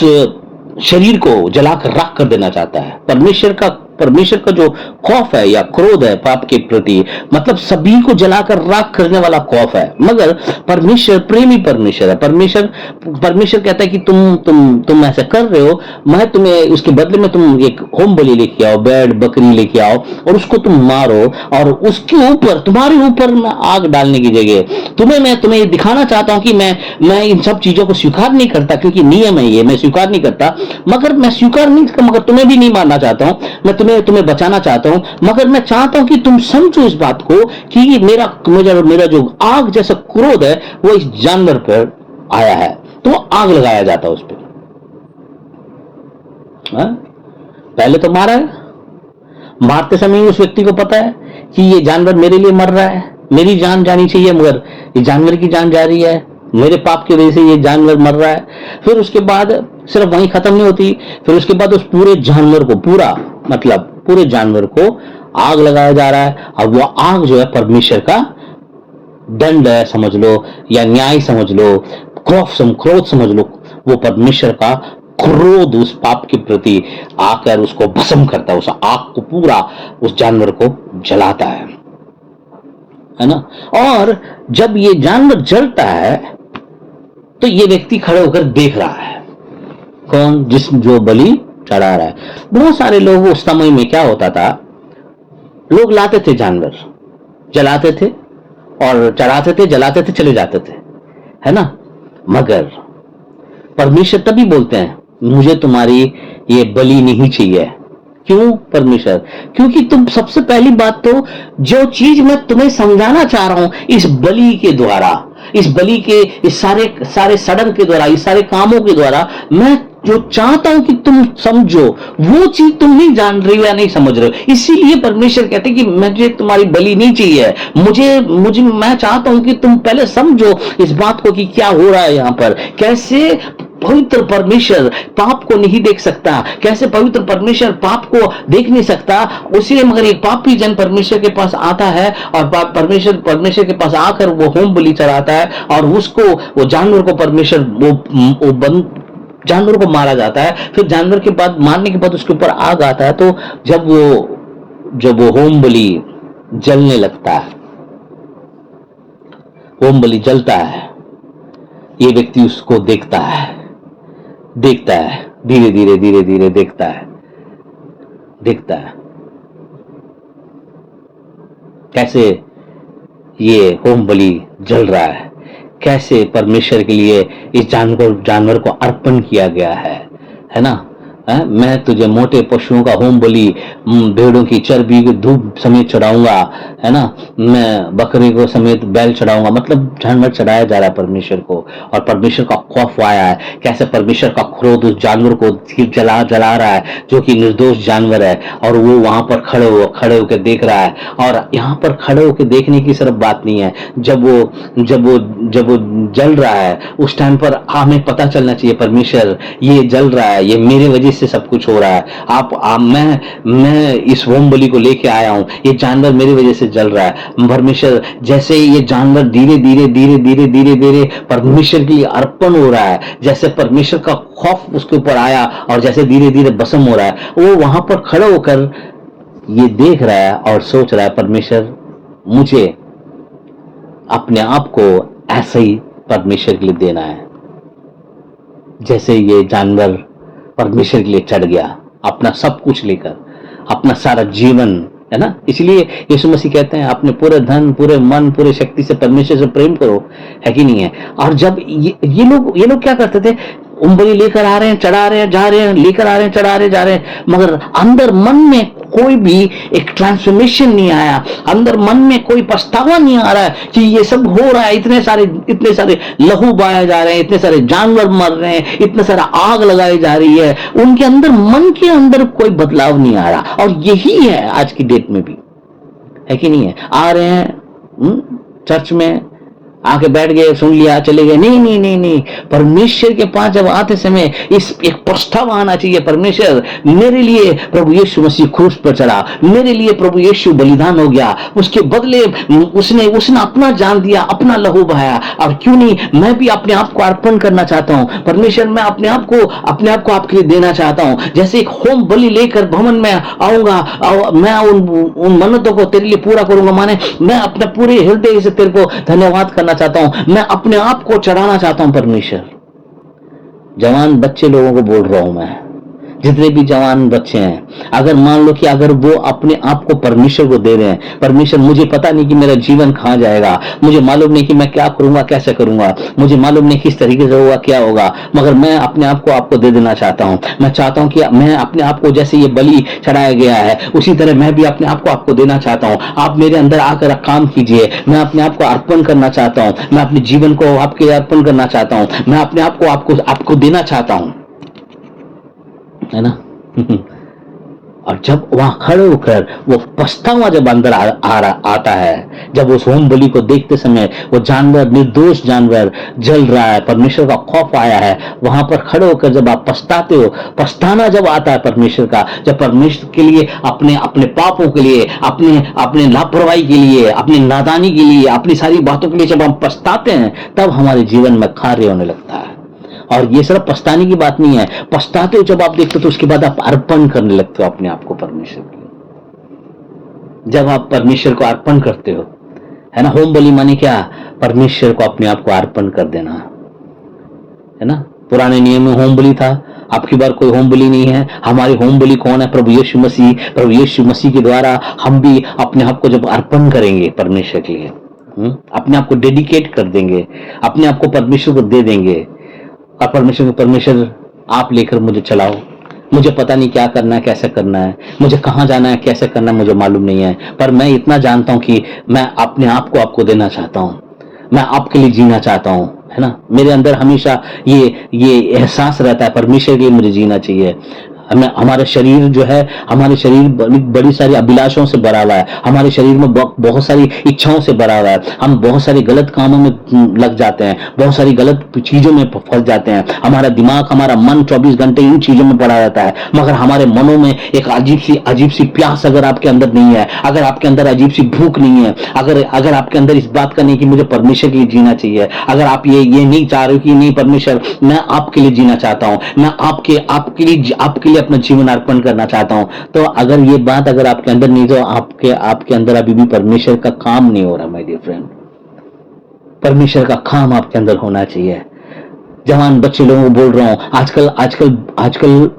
शरीर को जलाकर राख कर देना चाहता है। परमेश्वर का जो खौफ है या क्रोध है पाप के प्रति, मतलब सभी को जलाकर राख करने वाला खौफ है। मगर परमेश्वर प्रेमी परमेश्वर है। परमेश्वर कहता है कि तुम ऐसा कर रहे हो, मैं तुम्हें उसके बदले में तुम एक होम बलि लेके आओ, बैल बकरी लेके आओ और उसको तुम मारो, और उसके ऊपर, तुम्हारे ऊपर मैं आग डालने की जगह मैं तुम्हें दिखाना चाहता हूं कि मैं इन सब चीजों को स्वीकार नहीं करता, क्योंकि नियम है ये, मैं स्वीकार नहीं करता। मगर तुम्हें भी नहीं मारना चाहता हूं, मैं तुम्हें बचाना चाहता हूं। मगर मैं चाहता हूं कि तुम समझो इस बात को कि मेरा जो आग जैसा क्रोध है वो इस जानवर पर आया है। तो आग लगाया जाता है उस पर। पहले तो मारा है, मारते समय उस व्यक्ति को पता है कि ये जानवर मेरे लिए मर रहा है, मेरी जान जानी चाहिए, मगर ये जानवर की जान जा रही है, मेरे पाप की वजह से ये जानवर मर रहा है। फिर उसके बाद सिर्फ वहीं खत्म नहीं होती, फिर उसके बाद उस पूरे जानवर को, पूरे जानवर को आग लगाया जा रहा है। और वो आग जो है परमेश्वर का दंड है समझ लो, या न्याय समझ लो, क्रोध समझ लो। वो परमेश्वर का क्रोध उस पाप के प्रति आकर उसको भस्म करता है, उस आग को पूरा उस जानवर को जलाता है ना। और जब ये जानवर जलता है तो ये व्यक्ति खड़े होकर देख रहा है, कौन? जो बलि चढ़ा रहा है। बहुत सारे लोग उस समय में क्या होता था, लोग लाते थे जानवर, जलाते थे और चढ़ाते थे, जलाते थे, चले जाते थे, है ना। मगर परमेश्वर तभी बोलते हैं मुझे तुम्हारी ये बलि नहीं चाहिए। क्यों परमेश्वर? क्योंकि तुम, सबसे पहली बात तो जो चीज मैं तुम्हें समझाना चाह रहा हूं इस बलि के द्वारा, इस बलि के इस सारे सड़न के द्वारा, इस सारे कामों के द्वारा, मैं जो चाहता हूं कि तुम समझो वो चीज तुम नहीं जान रही हो या नहीं समझ रहे हो। इसीलिए परमेश्वर कहते हैं कि मुझे तुम्हारी बलि नहीं चाहिए, मुझे मैं चाहता हूं कि तुम पहले समझो इस बात को कि क्या हो रहा है यहां पर, कैसे पवित्र परमेश्वर पाप को नहीं देख सकता, कैसे पवित्र परमेश्वर पाप को देख नहीं सकता। उसी मगर एक पापी जन परमेश्वर के पास आता है और परमेश्वर के पास आकर वो होम बलि चढ़ाता है, और उसको, वो जानवर को परमेश्वर जानवर को मारा जाता है। फिर जानवर के बाद, मारने के बाद उसके ऊपर आग आता है। तो जब वो होम बलि जलने लगता है, होम बलि जलता है, ये व्यक्ति उसको देखता है, धीरे धीरे देखता है कैसे ये होम बलि जल रहा है, कैसे परमेश्वर के लिए इस जानवर को अर्पण किया गया है ना। मैं तुझे मोटे पशुओं का होम बलि, भेड़ों की चर्बी की धूप समेत चढ़ाऊंगा, है ना, मैं बकरी को समेत बैल चढ़ाऊंगा। मतलब जानवर चढ़ाया जा रहा है परमेश्वर को, और परमेश्वर का खौफ आया है। कैसे परमेश्वर का क्रोध उस जानवर को जला जला रहा है जो कि निर्दोष जानवर है, और वो वहां पर खड़े होकर देख रहा है। और यहाँ पर खड़े होकर देखने की सिर्फ बात नहीं है, जब वो जल रहा है उस टाइम पर हमें पता चलना चाहिए परमेश्वर ये जल रहा है, ये मेरे वजह से सब कुछ हो रहा है। मैं इस होम बलि को लेके आया हूँ, ये जानवर मेरी वजह से जल रहा है। परमेश्वर जैसे ये जानवर धीरे धीरे धीरे धीरे धीरे धीरे परमेश्वर के लिए अर्पण हो रहा है, जैसे परमेश्वर का खौफ उसके ऊपर आया और जैसे धीरे धीरे भस्म हो रहा है, वो वहां पर खड़ा होकर ये देख रहा है और सोच रहा है परमेश्वर मुझे अपने आप को ऐसे ही परमेश्वर के लिए देना है, जैसे ये जानवर परमेश्वर के लिए चढ़ गया अपना सब कुछ लेकर, अपना सारा जीवन, है ना। इसलिए यीशु मसीह कहते हैं अपने पूरे धन, पूरे मन, पूरे शक्ति से परमेश्वर से प्रेम करो, है कि नहीं है। और जब ये लोग क्या करते थे, उंगली लेकर आ रहे हैं, चढ़ा रहे हैं, जा रहे हैं, लेकर आ रहे हैं, चढ़ा रहे जा रहे हैं, मगर अंदर मन में कोई भी एक ट्रांसफॉर्मेशन नहीं आया, अंदर मन में कोई पछतावा नहीं आ रहा है कि ये सब हो रहा है, इतने सारे लहू बहाए जा रहे हैं, इतने सारे जानवर मर रहे हैं, इतने सारा आग लगाई जा रही है, उनके अंदर, मन के अंदर कोई बदलाव नहीं आ रहा। और यही है आज की डेट में भी, है कि नहीं है। आ रहे हैं चर्च में, आके बैठ गए, सुन लिया, चले गए। नहीं नहीं नहीं नहीं, परमेश्वर के पास जब आते समय इस एक प्रस्ताव आना चाहिए, परमेश्वर मेरे लिए प्रभु यीशु मसीह क्रूस पर चढ़ा, मेरे लिए प्रभु यीशु बलिदान हो गया, उसके बदले उसने अपना जान दिया, अपना लहू बहाया, और क्यों नहीं मैं भी अपने आप को अर्पण करना चाहता हूं। परमेश्वर मैं अपने आप को आपके लिए देना चाहता हूं। जैसे एक होम बलि लेकर भवन में आऊंगा, मैं उन मन्नतों को तेरे लिए पूरा करूंगा, माने मैं अपने पूरे हृदय से तेरे को धन्यवाद करना चाहता हूं, मैं अपने आप को चढ़ाना चाहता हूं परमेश्वर। जवान बच्चे लोगों को बोल रहा हूं मैं, जितने भी जवान बच्चे हैं, अगर मान लो कि अगर वो अपने आप को परमेश्वर को दे रहे हैं, परमेश्वर मुझे पता नहीं कि मेरा जीवन कहां जाएगा, मुझे मालूम नहीं कि मैं क्या करूंगा, कैसे करूंगा, मुझे मालूम नहीं किस तरीके से होगा, क्या होगा, मगर मैं अपने आप को आपको दे देना चाहता हूं। मैं चाहता हूं कि मैं अपने आप को, जैसे ये बलि चढ़ाया गया है, उसी तरह मैं भी अपने आप को आपको देना चाहता हूं। आप मेरे अंदर आकर काम कीजिए, मैं अपने आप को अर्पण करना चाहता हूं, मैं अपने जीवन को आपके अर्पण करना चाहता हूं, मैं अपने आप को आपको देना चाहता हूं, है ना। और जब वहां खड़े होकर वो पछतावा जब अंदर आता है, जब उस होम बलि को देखते समय वो जानवर, निर्दोष जानवर जल रहा है, परमेश्वर का खौफ आया है, वहां पर खड़े होकर जब आप पछताते हो, पछताना जब आता है परमेश्वर का, जब परमेश्वर के लिए, अपने पापों के लिए, अपने लापरवाही के लिए, अपनी नादानी के लिए, अपनी सारी बातों के लिए जब हम पछताते हैं, तब हमारे जीवन में कार्य होने लगता है। और ये सिर्फ पछताने की बात नहीं है, पछताते हो जब आप देखते हो तो उसके बाद आप अर्पण करने लगते हो अपने आप को परमेश्वर के। जब आप परमेश्वर को अर्पण करते हो, है ना, होम बलि माने क्या, परमेश्वर को अपने आप को अर्पण कर देना, है ना। पुराने नियम में होम बलि था, आपकी बार कोई होम बलि नहीं है। हमारी होम बलि कौन है, प्रभु यीशु मसीह। प्रभु यीशु मसीह के द्वारा हम भी अपने आप को जब अर्पण करेंगे परमेश्वर के लिए, अपने आप को डेडिकेट कर देंगे, अपने आप को परमेश्वर को दे देंगे, और परमेश्वर आप लेकर मुझे चलाओ, मुझे पता नहीं क्या करना है, कैसे करना है, मुझे कहां जाना है, कैसे करना है, मुझे मालूम नहीं है, पर मैं इतना जानता हूं कि मैं अपने आप को आपको देना चाहता हूं, मैं आपके लिए जीना चाहता हूं, है ना। मेरे अंदर हमेशा ये एहसास रहता है परमेश्वर के लिए मुझे जीना चाहिए। हमारा शरीर जो है, हमारे शरीर बड़ी सारी अभिलाषाओं से भरा हुआ है, हमारे शरीर में बहुत सारी इच्छाओं से भरा हुआ है, हम बहुत सारी गलत कामों में लग जाते हैं, बहुत सारी गलत चीजों में फंस जाते हैं, हमारा दिमाग, हमारा मन 24 घंटे इन चीजों में पड़ा रहता है। मगर हमारे मनों में एक अजीब सी प्यास अगर आपके अंदर नहीं है, अगर आपके अंदर अजीब सी भूख नहीं है, अगर आपके अंदर इस बात का नहीं कि मुझे परमेश्वर के लिए जीना चाहिए, अगर आप ये नहीं चाह रहे हो कि नहीं परमेश्वर मैं आपके लिए जीना चाहता हूं, मैं आपके लिए अपना जीवन अर्पण करना चाहता हूं, तो अगर ये बात अगर आपके अंदर नहीं, तो आपके अंदर अभी भी परमेश्वर का काम नहीं हो रहा माय डियर फ्रेंड। परमेश्वर का काम आपके अंदर होना चाहिए। जवान बच्चे लोगों को बोल रहा हूं, आजकल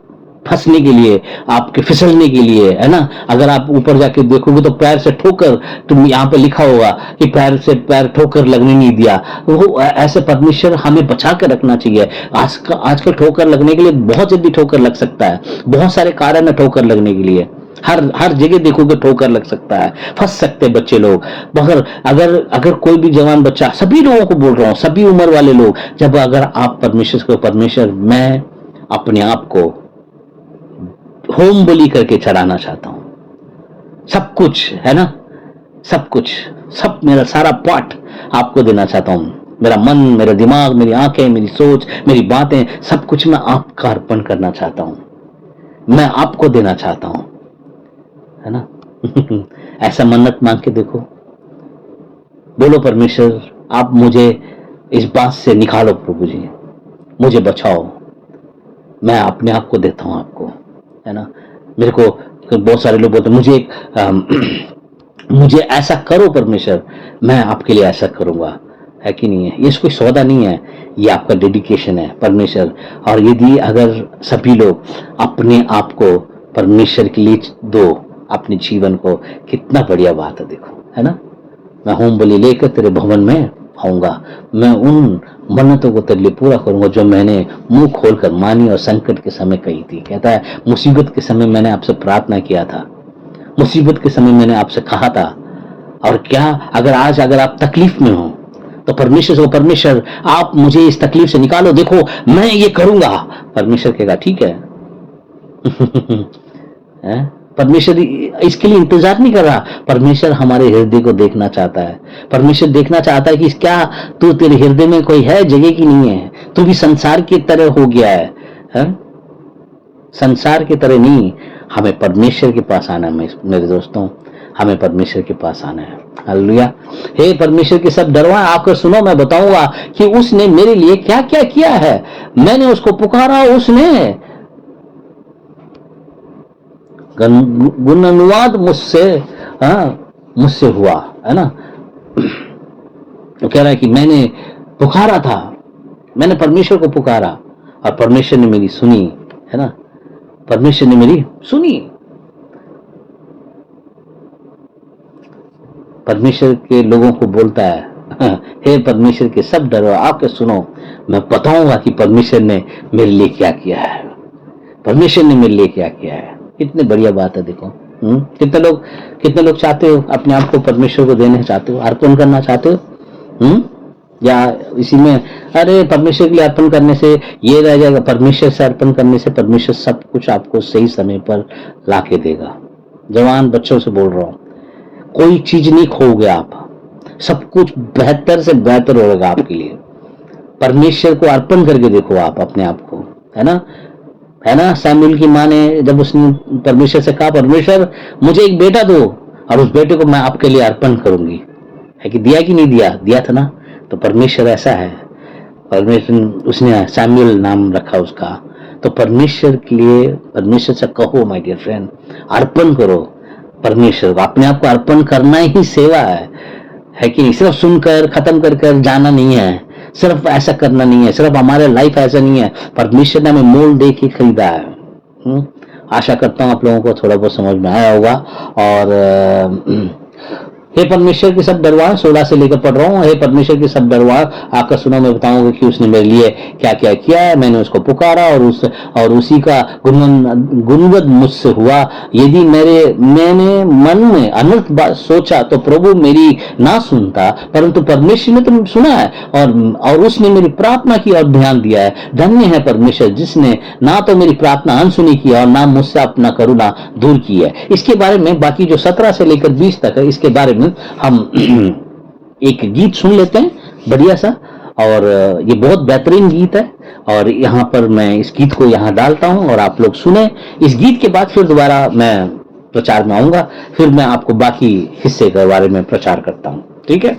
फंसने के लिए, आपके फिसलने के लिए, है ना। अगर आप ऊपर जाके देखोगे तो पैर से ठोकर, तुम यहाँ पे लिखा होगा कि पैर से पैर ठोकर लगने नहीं दिया। वो ऐसे परमेश्वर हमें बचा के रखना चाहिए। आजकल ठोकर लगने के लिए बहुत जल्दी ठोकर लग सकता है, बहुत सारे कारण है ठोकर लगने के लिए। हर जगह देखोगे ठोकर लग सकता है, फंस सकते हैं बच्चे लोग। मगर अगर अगर कोई भी जवान बच्चा, सभी लोगों को बोल रहा हूँ, सभी उम्र वाले लोग, जब अगर आप परमेश्वर को, परमेश्वर मैं अपने आप को होम बलि करके चढ़ाना चाहता हूँ, सब कुछ, है ना, सब कुछ, सब मेरा सारा पार्ट आपको देना चाहता हूँ। मेरा मन, मेरा दिमाग, मेरी आंखें, मेरी सोच, मेरी बातें, सब कुछ मैं आपका अर्पण करना चाहता हूँ, मैं आपको देना चाहता हूँ, है ना। ऐसा मन्नत मांग के देखो, बोलो परमेश्वर आप मुझे इस बात से निकालो, प्रभु जी मुझे बचाओ, मैं अपने आप को देता हूँ आपको, है ना। मेरे को बहुत सारे लोग बोलते हैं मुझे मुझे ऐसा करो परमेश्वर, मैं आपके लिए ऐसा करूंगा, है कि नहीं है। ये कोई सौदा नहीं है, ये आपका डेडिकेशन है परमेश्वर। और यदि अगर सभी लोग अपने आप को परमेश्वर के लिए दो, अपने जीवन को, कितना बढ़िया बात है देखो, है ना। मैं होम बलि लेकर तेरे भवन में आऊंगा, मैं उन मन्नतों को तेरे लिए पूरा करूंगा जो मैंने मुंह खोलकर मानी और संकट के समय कही थी। कहता है मुसीबत के समय मैंने आपसे प्रार्थना किया था, मुसीबत के समय मैंने आपसे कहा था। और क्या, अगर आज अगर आप तकलीफ में हो तो परमेश्वर से, परमेश्वर आप मुझे इस तकलीफ से निकालो, देखो मैं ये करूंगा। परमेश्वर कहेगा ठीक है। है? परमेश्वर इसके लिए इंतजार नहीं कर रहा, परमेश्वर हमारे हृदय को देखना चाहता है। परमेश्वर देखना चाहता है कि क्या तू, तेरे हृदय में कोई है जगह की नहीं है, तू भी संसार की तरह हो गया है? संसार की तरह नहीं, हमें परमेश्वर के पास आना है मेरे दोस्तों, हमें परमेश्वर के पास आना है। हालेलुया। हे परमेश्वर के सब डरवा आकर सुनो, मैं बताऊंगा कि उसने मेरे लिए क्या क्या किया है। मैंने उसको पुकारा, उसने गुण अनुवाद मुझसे, मुझसे हुआ, है ना। तो कह रहा है कि मैंने पुकारा था, मैंने परमेश्वर को पुकारा और परमेश्वर ने मेरी सुनी, है ना। परमेश्वर ने मेरी सुनी। परमेश्वर के लोगों को बोलता है, हे परमेश्वर के सब डरो आके सुनो, मैं बताऊंगा कि परमेश्वर ने मेरे लिए क्या किया है, परमेश्वर ने मेरे लिए क्या किया है। कितनी बढ़िया बात है देखो। कितने लोग चाहते हो अपने आप को परमेश्वर को देने चाहते हो, अर्पण करना चाहते हो? या इसी में, अरे परमेश्वर के लिए अर्पण करने से ये रह जाएगा, परमेश्वर से अर्पण करने से परमेश्वर सब कुछ आपको सही समय पर लाके देगा। जवान बच्चों से बोल रहा हूं, कोई चीज नहीं खोओगे आप, सब कुछ बेहतर से बेहतर होगा आपके लिए। परमेश्वर को अर्पण करके देखो आप अपने आप को, है ना। है ना, सैमुएल की माँ ने जब उसने परमेश्वर से कहा, परमेश्वर मुझे एक बेटा दो और उस बेटे को मैं आपके लिए अर्पण करूंगी, है कि दिया कि नहीं दिया, दिया था ना। तो परमेश्वर ऐसा है, परमेश्वर, उसने सैमुएल नाम रखा उसका। तो परमेश्वर के लिए, परमेश्वर से कहो माय डियर फ्रेंड, अर्पण करो परमेश्वर को। अपने आप को अर्पण करना ही सेवा है कि नहीं। सिर्फ सुनकर खत्म कर कर जाना नहीं है, सिर्फ ऐसा करना नहीं है, सिर्फ हमारे लाइफ ऐसा नहीं है, परमेश्वर ने हमें मोल दे के खरीदा है। आशा करता हूँ आप लोगों को थोड़ा बहुत समझ में आया होगा। और हे परमेश्वर के सब दरबार 16 से लेकर पढ़ रहा हूँ। हे परमेश्वर के सब दरबार आकर सुनो, मैं बताऊंगा कि उसने मेरे लिए क्या क्या किया है। मैंने उसको पुकारा और उसी का गुणवद मुझसे हुआ। यदि मैंने मन में अनर्थ बात सोचा तो प्रभु मेरी ना सुनता, परंतु परमेश्वर ने तो सुना है और उसने मेरी प्रार्थना की और ध्यान दिया है। धन्य है परमेश्वर जिसने ना तो मेरी प्रार्थना अनसुनी की और ना मुझसे अपना करुणा दूर की है। इसके बारे में बाकी जो 17 से लेकर 20 तक है, इसके बारे में हम एक गीत सुन लेते हैं बढ़िया सा। और ये बहुत बेहतरीन गीत है और यहाँ पर मैं इस गीत को यहाँ डालता हूँ और आप लोग सुने। इस गीत के बाद फिर दोबारा मैं प्रचार में आऊंगा, फिर मैं आपको बाकी हिस्से के बारे में प्रचार करता हूँ, ठीक है।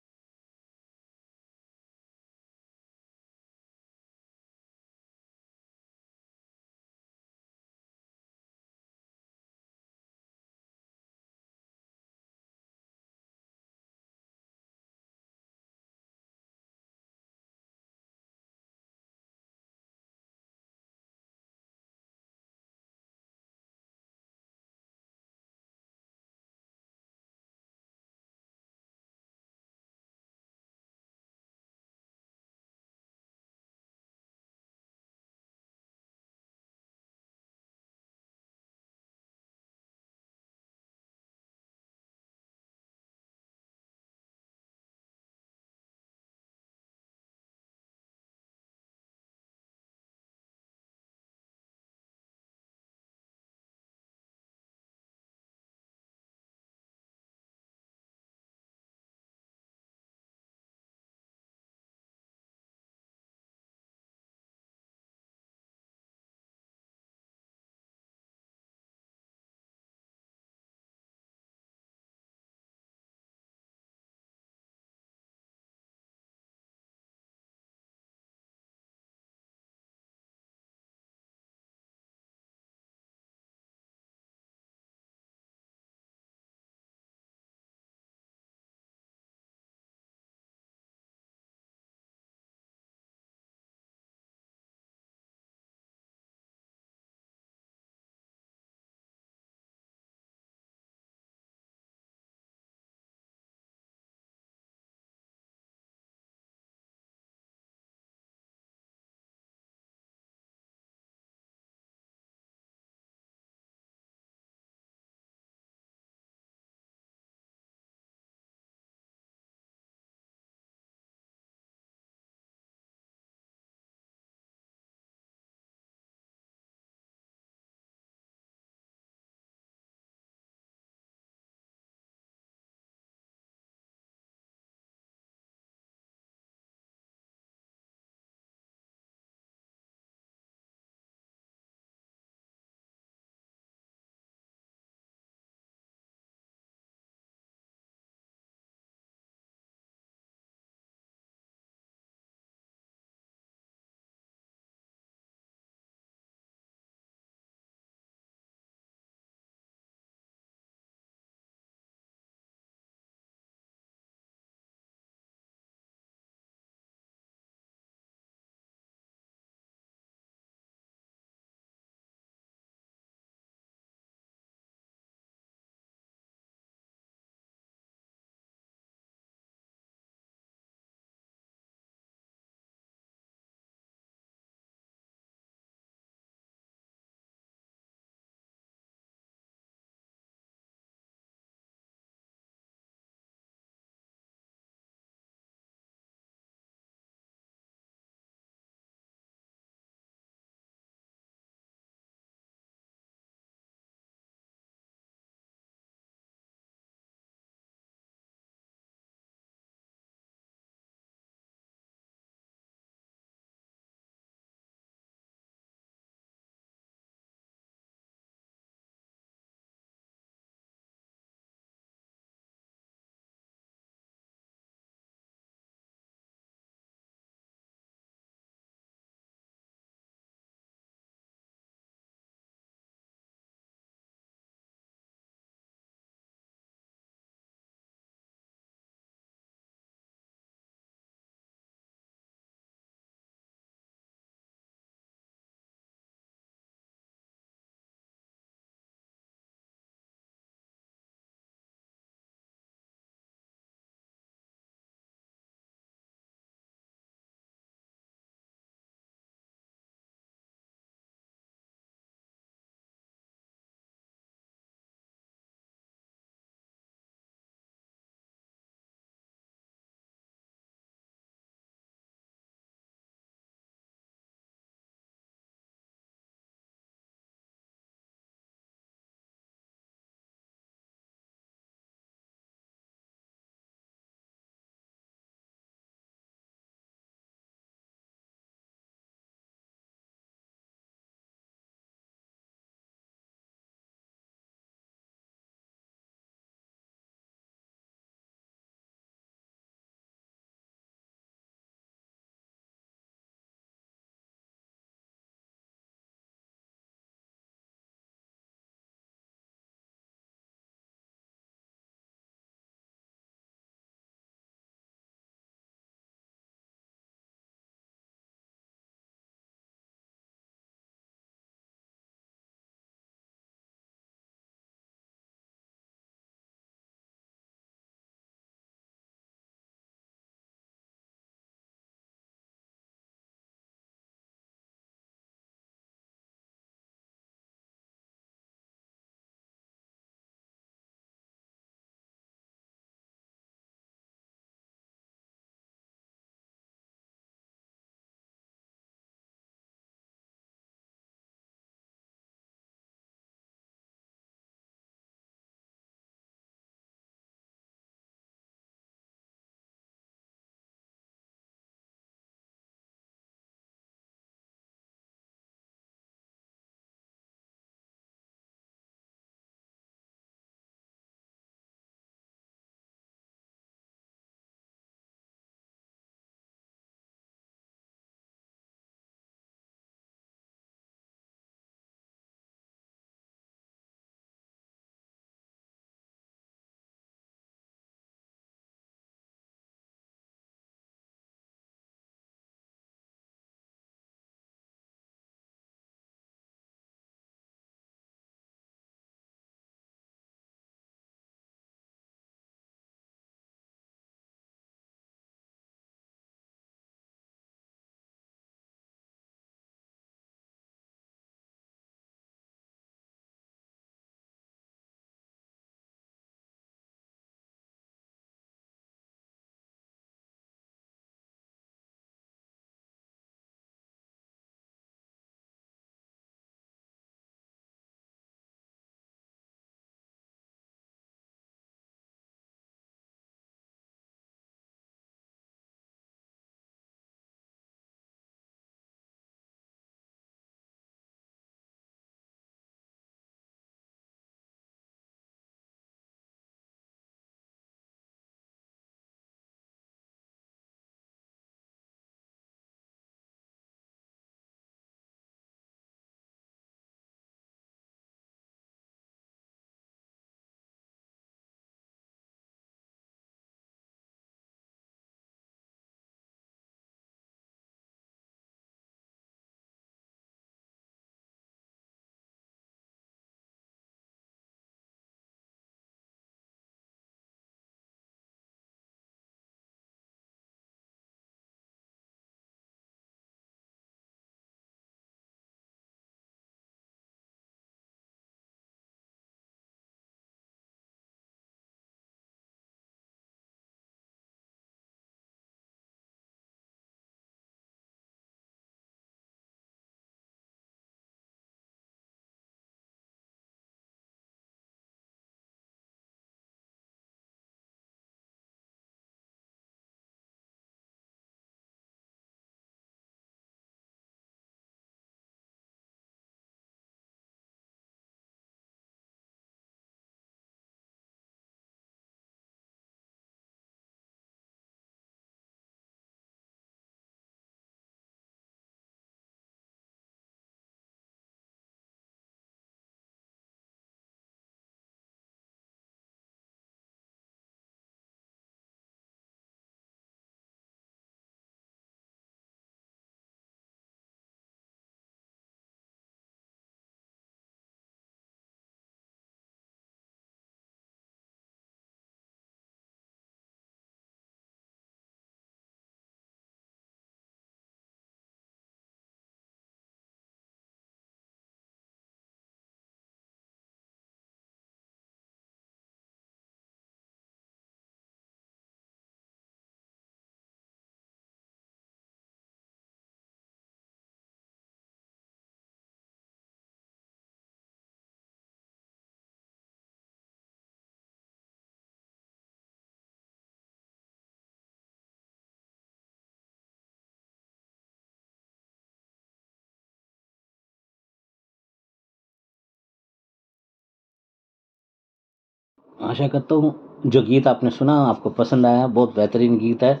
आशा करता हूँ जो गीत आपने सुना आपको पसंद आया, बहुत बेहतरीन गीत है।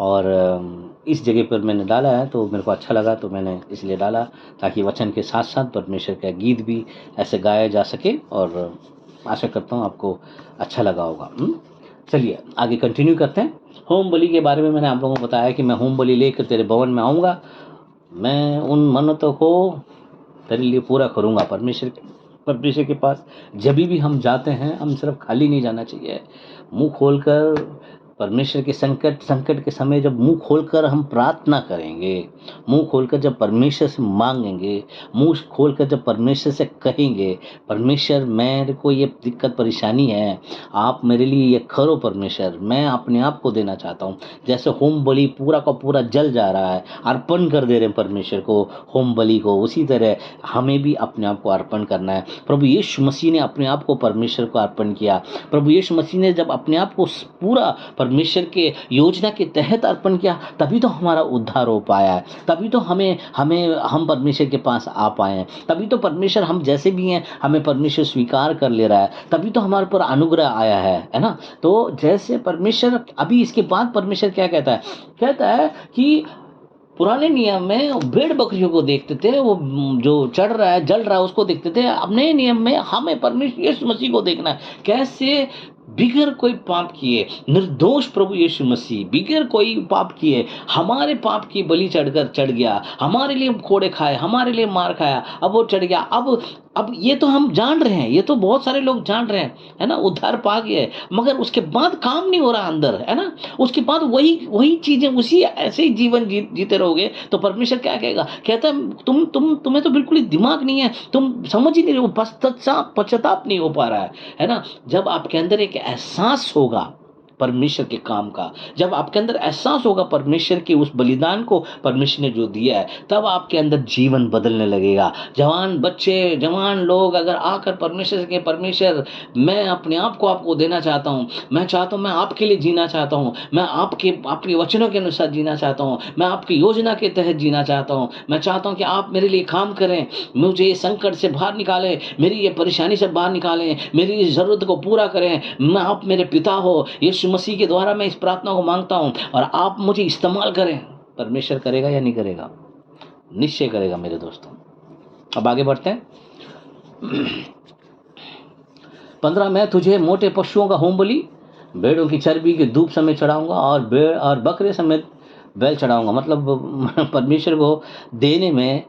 और इस जगह पर मैंने डाला है तो मेरे को अच्छा लगा, तो मैंने इसलिए डाला ताकि वचन के साथ साथ परमेश्वर का गीत भी ऐसे गाया जा सके। और आशा करता हूँ आपको अच्छा लगा होगा। चलिए आगे कंटिन्यू करते हैं। होम बलि के बारे में मैंने आप लोगों को बताया कि मैं होम बलि लेकर तेरे भवन में आऊँगा, मैं उन मन्नतों को तेरे लिए पूरा करूँगा। परमेश्वर के पास जब भी हम जाते हैं, हम सिर्फ खाली नहीं जाना चाहिए, मुंह खोलकर परमेश्वर के संकट के समय जब मुंह खोलकर हम प्रार्थना करेंगे, मुंह खोलकर जब परमेश्वर से मांगेंगे, मुंह खोलकर जब परमेश्वर से कहेंगे, परमेश्वर मेरे को ये दिक्कत परेशानी है, आप मेरे लिए ये करो परमेश्वर, मैं अपने आप को देना चाहता हूँ। जैसे होम बलि पूरा का पूरा जल जा रहा है, अर्पण कर दे रहे हैं परमेश्वर को होम बलि को, उसी तरह हमें भी अपने आप को अर्पण करना है। प्रभु यीशु मसीह ने अपने आप को परमेश्वर को अर्पण किया। प्रभु यीशु मसीह ने जब अपने आप को पूरा परमेश्वर के योजना के तहत अर्पण किया, तभी तो हमारा उद्धार हो पाया है, तभी तो हम परमेश्वर के पास आ पाए हैं, तभी तो परमेश्वर हम जैसे भी हैं हमें परमेश्वर स्वीकार कर ले रहा है, तभी तो हमारे पर अनुग्रह आया है ना। तो जैसे परमेश्वर अभी इसके बाद परमेश्वर क्या कहता है कि पुराने नियम में भेड़ बकरियों को देखते थे, वो जो चढ़ रहा है जल रहा है उसको देखते थे। अब नए नियम में हमें परमेश्वर यीशु मसीह को देखना है, कैसे बिगर कोई पाप किए निर्दोष प्रभु यीशु मसीह बिगर कोई पाप किए हमारे पाप की बलि चढ़ गया, हमारे लिए कोड़े खाए, हमारे लिए मार खाया, अब वो चढ़ गया। अब ये तो हम जान रहे हैं, ये तो बहुत सारे लोग जान रहे हैं, है ना, उद्धार पा गए, मगर उसके बाद काम नहीं हो रहा अंदर, है ना। उसके बाद वही चीजें उसी ऐसे ही जीवन जीते रहोगे तो परमेश्वर क्या कहेगा, कहता है तुम्हें तो बिल्कुल ही दिमाग नहीं है, तुम समझ ही नहीं रहे हो, पश्चाताप नहीं हो पा रहा है ना। जब आपके अंदर एक एहसास होगा परमेश्वर के काम का, जब आपके अंदर एहसास होगा परमेश्वर के उस बलिदान को परमेश्वर ने जो दिया है, तब आपके अंदर जीवन बदलने लगेगा। जवान बच्चे, जवान लोग अगर आकर परमेश्वर के, परमेश्वर मैं अपने आप को आपको देना चाहता हूँ, मैं चाहता हूँ, मैं आपके लिए जीना चाहता हूँ, मैं आपके वचनों के अनुसार जीना चाहता हूँ, मैं आपकी योजना के तहत जीना चाहता हूँ, मैं चाहता हूँ कि आप मेरे लिए काम करें, मुझे ये संकट से बाहर निकालें, मेरी ये परेशानी से बाहर निकालें, मेरी इस जरूरत को पूरा करें, मैं आप मेरे पिता हो, यीशु मसीह के द्वारा मैं इस प्रार्थना को मांगता हूं और आप मुझे इस्तेमाल करें। परमेश्वर करेगा या नहीं करेगा? निश्चय करेगा मेरे दोस्तों। अब आगे बढ़ते हैं। 15, मैं तुझे मोटे पशुओं का होम बलि, भेड़ों की चर्बी के धूप समेत चढ़ाऊंगा और भेड़ और बकरे समेत बैल चढ़ाऊंगा। मतलब परमेश्वर को देने में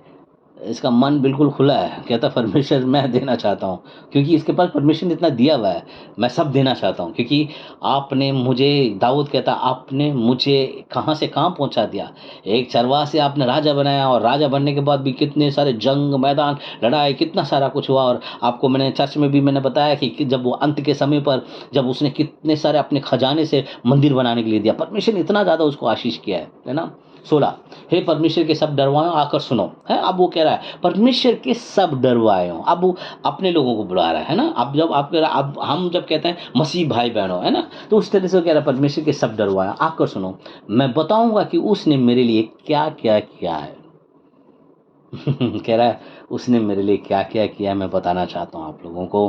इसका मन बिल्कुल खुला है, कहता परमेश्वर मैं देना चाहता हूँ, क्योंकि इसके पास परमेश्वर ने इतना दिया हुआ है, मैं सब देना चाहता हूँ, क्योंकि आपने मुझे, दाऊद कहता आपने मुझे कहाँ से कहाँ पहुँचा दिया, एक चरवाहा से आपने राजा बनाया, और राजा बनने के बाद भी कितने सारे जंग मैदान, लड़ाई, कितना सारा कुछ हुआ। और आपको मैंने चर्च में भी मैंने बताया कि जब वो अंत के समय पर जब उसने कितने सारे अपने खजाने से मंदिर बनाने के लिए दिया, परमेश्वर ने इतना ज़्यादा उसको आशीष किया है ना। 16, हे परमेश्वर के सब डरवाओ आकर सुनो, है। अब वो कह रहा है परमेश्वर के सब डरवाओ, अब वो अपने लोगों को बुला रहा है ना। अब जब आप कह रहा, अब हम जब कहते हैं मसीह भाई बहनों, है ना, तो उस तरह से कह रहा है परमेश्वर के सब डरवाओ आकर सुनो, मैं बताऊंगा कि उसने मेरे लिए क्या क्या किया है। कह रहा है उसने मेरे लिए क्या क्या किया है, मैं बताना चाहता हूँ आप लोगों को,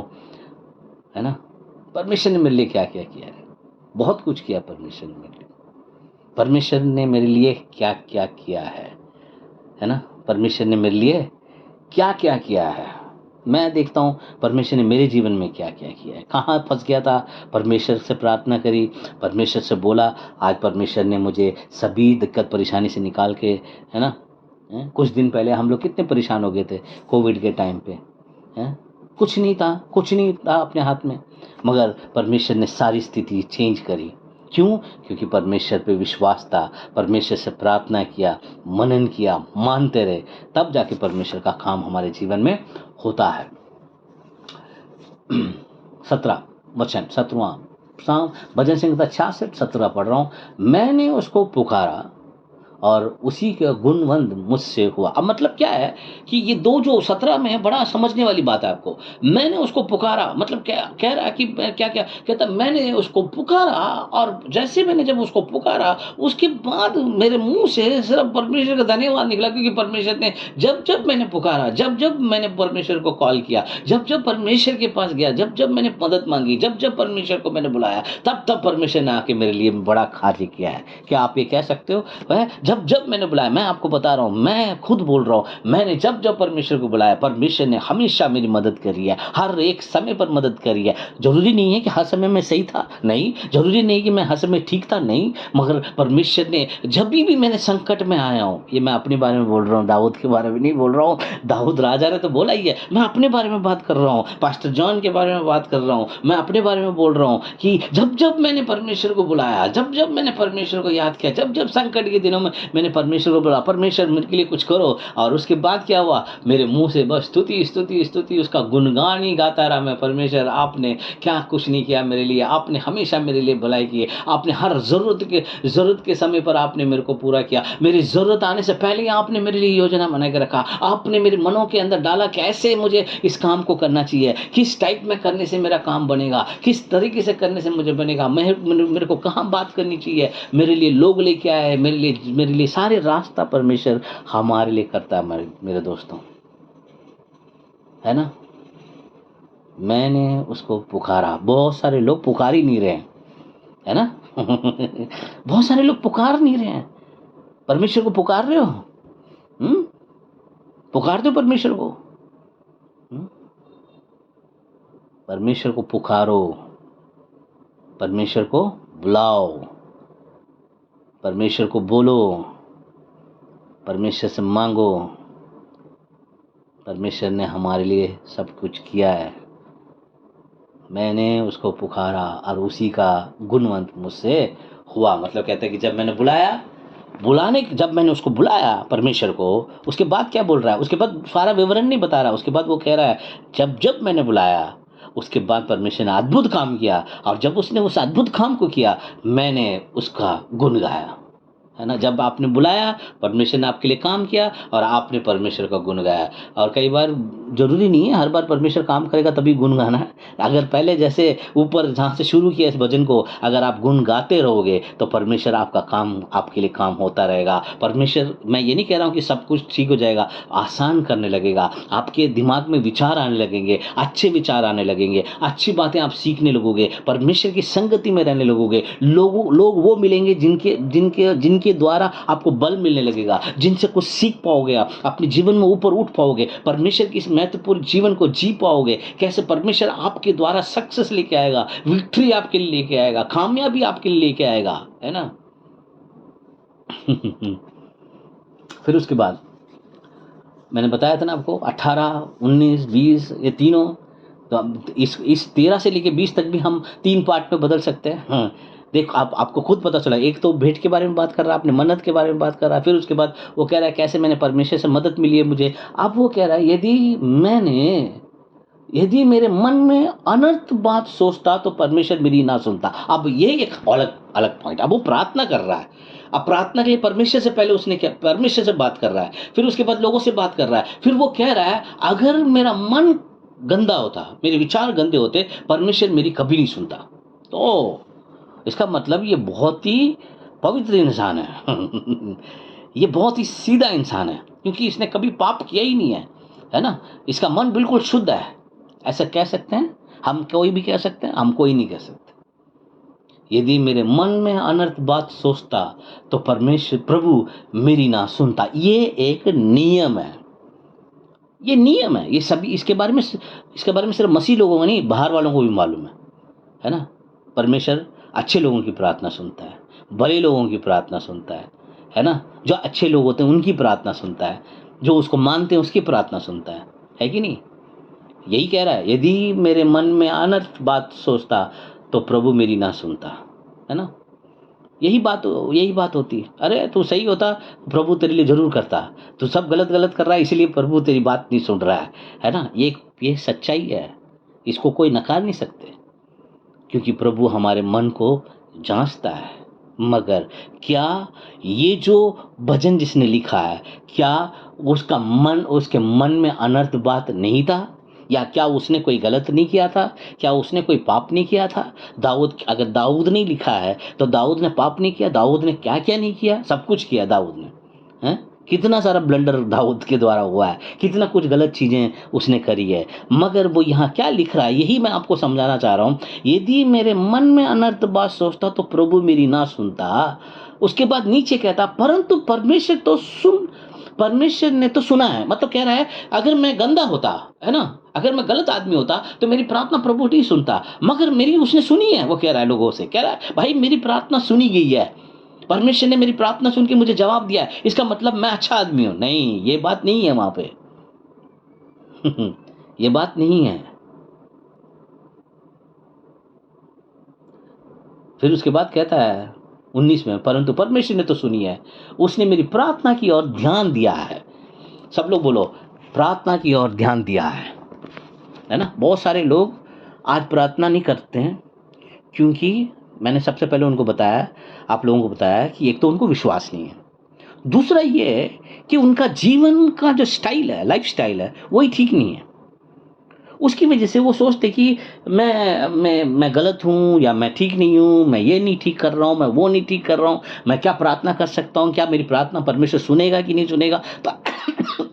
है ना। परमेश्वर ने मेरे लिए क्या क्या किया है, बहुत कुछ किया परमेश्वर ने मेरे लिए। परमेश्वर ने मेरे लिए क्या क्या किया है ना। परमेश्वर ने मेरे लिए क्या क्या किया है, मैं देखता हूँ परमेश्वर ने मेरे जीवन में क्या क्या किया है। कहाँ फंस गया था, परमेश्वर से प्रार्थना करी, परमेश्वर से बोला, आज परमेश्वर ने मुझे सभी दिक्कत परेशानी से निकाल के, है ना। कुछ दिन पहले हम लोग कितने परेशान हो गए थे कोविड के टाइम पे, हैं, कुछ नहीं था अपने हाथ में, मगर परमेश्वर ने सारी स्थिति चेंज करी। क्यों? क्योंकि परमेश्वर पे विश्वास था, परमेश्वर से प्रार्थना किया, मनन किया, मानते रहे, तब जाके परमेश्वर का काम हमारे जीवन में होता है। 17 वचन, 17वां भजन संहिता 66-17 पढ़ रहा हूँ। मैंने उसको पुकारा और उसी का गुणवंत मुझसे हुआ। अब मतलब क्या है कि ये 2 जो 17 में है, बड़ा समझने वाली बात है आपको। मैंने उसको पुकारा, मतलब क्या कह रहा है कि क्या-क्या कहता है, मैंने उसको पुकारा और जैसे मैंने जब उसको पुकारा, उसके बाद मेरे मुँह से सिर्फ़ परमेश्वर का धन्यवाद निकला, क्योंकि परमेश्वर ने जब-जब मैंने पुकारा, जब-जब मैंने परमेश्वर को कॉल किया, जब-जब परमेश्वर के पास गया, जब-जब मैंने मदद माँगी, जब-जब परमेश्वर को मैंने बुलाया, तब-तब परमेश्वर ने आके मेरे लिए बड़ा कार्य किया है। क्या आप ये कह सकते हो? वह जब-जब मैंने बुलाया, मैं आपको बता रहा हूँ, मैं खुद बोल रहा हूँ, मैंने जब-जब परमेश्वर को बुलाया, परमेश्वर ने हमेशा मेरी मदद करी है, हर एक समय पर मदद करी है। ज़रूरी नहीं है कि हर समय मैं सही था, नहीं, ज़रूरी नहीं कि मैं हर समय ठीक था, नहीं, मगर परमेश्वर ने जभी भी मैंने संकट में आया हूँ, ये मैं अपने बारे में बोल रहा हूँ, दाऊद के बारे में नहीं बोल रहा हूँ। दाऊद राजा ने तो बोला ही है, मैं अपने बारे में बात कर रहा हूँ, पास्टर जॉन के बारे में बात कर रहा हूँ, मैं अपने बारे में बोल रहा हूँ कि जब-जब मैंने परमेश्वर को बुलाया, जब-जब मैंने परमेश्वर को याद किया, जब-जब संकट के दिनों में मैंने परमेश्वर को बोला, परमेश्वर मेरे लिए कुछ करो, और उसके बाद क्या हुआ, मेरे मुँह से बस स्तुति, स्तुति, स्तुति, उसका गुणगान ही गाता रहा मैं। परमेश्वर आपने क्या कुछ नहीं किया मेरे लिए, आपने हमेशा मेरे लिए भलाई की है, आपने हर ज़रूरत के समय पर आपने मेरे को पूरा किया, मेरी ज़रूरत आने से पहले ही आपने मेरे लिए योजना बना के रखा, आपने मेरे मनों के अंदर डाला कैसे मुझे इस काम को करना चाहिए, किस टाइप में करने से मेरा काम बनेगा, किस तरीके से करने से मुझे बनेगा, मेरे को कहाँ बात करनी चाहिए, मेरे लिए लोग लेके आए, मेरे लिए सारे रास्ता परमेश्वर हमारे लिए करता है मेरे दोस्तों, है ना? मैंने उसको पुकारा, बहुत सारे लोग पुकार ही नहीं रहे हैं, है ना? बहुत सारे लोग पुकार नहीं रहे हैं। परमेश्वर को पुकार रहे हो? हुँ? पुकार दो परमेश्वर को। हुँ? परमेश्वर को पुकारो, परमेश्वर को बुलाओ, परमेश्वर को बोलो, परमेश्वर से माँगो। परमेश्वर ने हमारे लिए सब कुछ किया है। मैंने उसको पुकारा और उसी का गुणवंत मुझसे हुआ। मतलब कहते हैं कि जब मैंने उसको बुलाया परमेश्वर को, उसके बाद क्या बोल रहा है? उसके बाद सारा विवरण नहीं बता रहा, उसके बाद वो कह रहा है, जब-जब मैंने बुलाया, उसके बाद परमेश्वर ने अद्भुत काम किया, और जब उसने उस अद्भुत काम को किया, मैंने उसका गुण गाया। है ना? जब आपने बुलाया, परमेश्वर ने आपके लिए काम किया और आपने परमेश्वर का गुण गाया। और कई बार ज़रूरी नहीं है हर बार परमेश्वर काम करेगा तभी गुण गाना है। अगर पहले जैसे ऊपर जहाँ से शुरू किया इस भजन को, अगर आप गुण गाते रहोगे, तो परमेश्वर आपका काम आपके लिए काम होता रहेगा। परमेश्वर, मैं ये नहीं कह रहा हूँ कि सब कुछ ठीक हो जाएगा, आसान करने लगेगा। आपके दिमाग में विचार आने लगेंगे, अच्छे विचार आने लगेंगे, अच्छी बातें आप सीखने लगोगे, परमेश्वर की संगति में रहने लगोगे। लोग वो मिलेंगे जिनके द्वारा आपको बल मिलने लगेगा, जिनसे कुछ सीख पाओगे, आप अपने जीवन में ऊपर उठ पाओगे, परमेश्वर की इस महत्वपूर्ण जीवन को जी पाओगे। कैसे परमेश्वर आपके द्वारा सक्सेस लेके आएगा, विक्ट्री आपके लिए लेके आएगा, कामयाबी आपके लिए लेके आएगा, है ना? फिर उसके बाद मैंने बताया था ना आपको, 18, 19, 20 ये तीनों, तो अब इस 13 से लेके 20 तक भी हम 3 पार्ट में बदल सकते हैं। हाँ, देखो आपको खुद पता चला, एक तो भेंट के बारे में बात कर रहा है, अपने मन्नत के बारे में बात कर रहा है, फिर उसके बाद वो कह रहा है कैसे मैंने परमेश्वर से मदद मिली है मुझे। अब वो कह रहा है यदि मेरे मन में अनर्थ बात सोचता तो परमेश्वर मेरी ना सुनता। अब ये एक अलग अलग पॉइंट, अब वो प्रार्थना कर रहा है। अब प्रार्थना के लिए परमेश्वर से पहले उसने क्या, परमेश्वर से बात कर रहा है, फिर उसके बाद लोगों से बात कर रहा है, फिर वो कह रहा है अगर मेरा मन गंदा होता, मेरे विचार गंदे होते, परमेश्वर मेरी कभी नहीं सुनता। तो इसका मतलब ये बहुत ही पवित्र इंसान है। ये बहुत ही सीधा इंसान है, क्योंकि इसने कभी पाप किया ही नहीं है ना? इसका मन बिल्कुल शुद्ध है। ऐसा कह सकते हैं हम, कोई भी कह सकते हैं, हम कोई नहीं कह सकते। यदि मेरे मन में अनर्थ बात सोचता तो परमेश्वर प्रभु मेरी ना सुनता। ये एक नियम है, ये नियम है। ये सभी इसके बारे में सिर्फ मसीह लोगों को नहीं, बाहर वालों को भी मालूम है ना? परमेश्वर अच्छे लोगों की प्रार्थना सुनता है, भले लोगों की प्रार्थना सुनता है ना? जो अच्छे लोग होते हैं उनकी प्रार्थना सुनता है, जो उसको मानते हैं उसकी प्रार्थना सुनता है कि नहीं? यही कह रहा है, यदि मेरे मन में अनर्थ बात सोचता तो प्रभु मेरी ना सुनता, है ना? यही बात होती है। अरे तू सही होता, प्रभु तेरे लिए जरूर करता। तू सब गलत गलत कर रहा है, इसलिए प्रभु तेरी बात नहीं सुन रहा है ना? ये सच्चाई है, इसको कोई नकार नहीं सकते, क्योंकि प्रभु हमारे मन को जांचता है। मगर क्या ये जो भजन जिसने लिखा है, क्या उसके मन में अनर्थ बात नहीं था? या क्या उसने कोई गलत नहीं किया था? क्या उसने कोई पाप नहीं किया था? अगर दाऊद ने लिखा है तो दाऊद ने पाप नहीं किया? दाऊद ने क्या-क्या नहीं किया? सब कुछ किया दाऊद ने, हैं? कितना सारा ब्लंडर दाऊद के द्वारा हुआ है, कितना कुछ गलत चीज़ें उसने करी है। मगर वो यहाँ क्या लिख रहा है, यही मैं आपको समझाना चाह रहा हूँ। यदि मेरे मन में अनर्थ बात सोचता तो प्रभु मेरी ना सुनता। उसके बाद नीचे कहता, परंतु परमेश्वर ने तो सुना है। मतलब कह रहा है, अगर मैं गंदा होता, है ना, अगर मैं गलत आदमी होता तो मेरी प्रार्थना प्रभु नहीं सुनता, मगर मेरी उसने सुनी है। वो कह रहा है लोगों से, कह रहा है भाई मेरी प्रार्थना सुनी गई है, परमेश्वर ने मेरी प्रार्थना सुन के मुझे जवाब दिया है, इसका मतलब मैं अच्छा आदमी हूं। नहीं, ये बात नहीं है वहां पे। ये बात नहीं है। फिर उसके बाद कहता है 19 में, परंतु परमेश्वर ने तो सुनी है, उसने मेरी प्रार्थना की ओर ध्यान दिया है। सब लोग बोलो, प्रार्थना की ओर ध्यान दिया है ना। बहुत सारे लोग आज प्रार्थना नहीं करते हैं, क्योंकि मैंने सबसे पहले उनको बताया, आप लोगों को बताया कि एक तो उनको विश्वास नहीं है, दूसरा ये है कि उनका जीवन का जो स्टाइल है, लाइफ स्टाइल है, वही ठीक नहीं है। उसकी वजह से वो सोचते कि मैं गलत हूँ, या मैं ठीक नहीं हूँ, मैं ये नहीं ठीक कर रहा हूँ, मैं वो नहीं ठीक कर रहा हूँ, मैं क्या प्रार्थना कर सकता हूँ, क्या मेरी प्रार्थना परमेश्वर सुनेगा कि नहीं सुनेगा। तो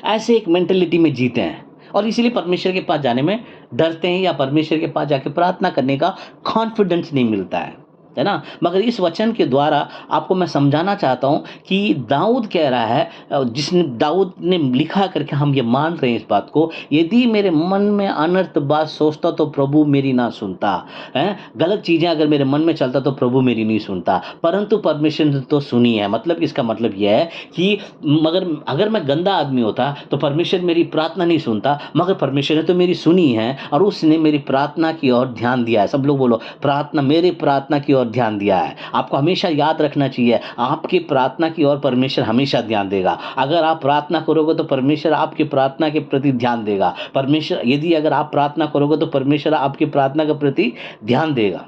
ऐसे एक मेंटेलिटी में जीते हैं, और इसीलिए परमेश्वर के पास जाने में डरते हैं, या परमेश्वर के पास जाके प्रार्थना करने का कॉन्फिडेंस नहीं मिलता है ना। मगर इस वचन के द्वारा आपको मैं समझाना चाहता हूं कि दाऊद कह रहा है, जिसने दाऊद ने लिखा करके हम ये मान रहे हैं इस बात को, यदि मेरे मन में अनर्थ बात सोचता तो प्रभु मेरी ना सुनता है। गलत चीजें अगर मेरे मन में चलता तो प्रभु मेरी नहीं सुनता, परंतु परमेश्वर ने तो सुनी है। मतलब इसका मतलब यह है कि मगर अगर मैं गंदा आदमी होता तो परमेश्वर मेरी प्रार्थना नहीं सुनता, मगर परमेश्वर ने तो मेरी सुनी है और उसने मेरी प्रार्थना की ओर ध्यान दिया है। सब लोग बोलो, प्रार्थना, मेरी प्रार्थना की ओर ध्यान दिया है। आपको हमेशा याद रखना चाहिए, आपकी प्रार्थना की ओर परमेश्वर हमेशा ध्यान देगा। अगर आप प्रार्थना करोगे तो परमेश्वर आपकी प्रार्थना के प्रति ध्यान देगा। परमेश्वर, यदि अगर आप प्रार्थना करोगे तो परमेश्वर आपकी प्रार्थना के प्रति ध्यान देगा।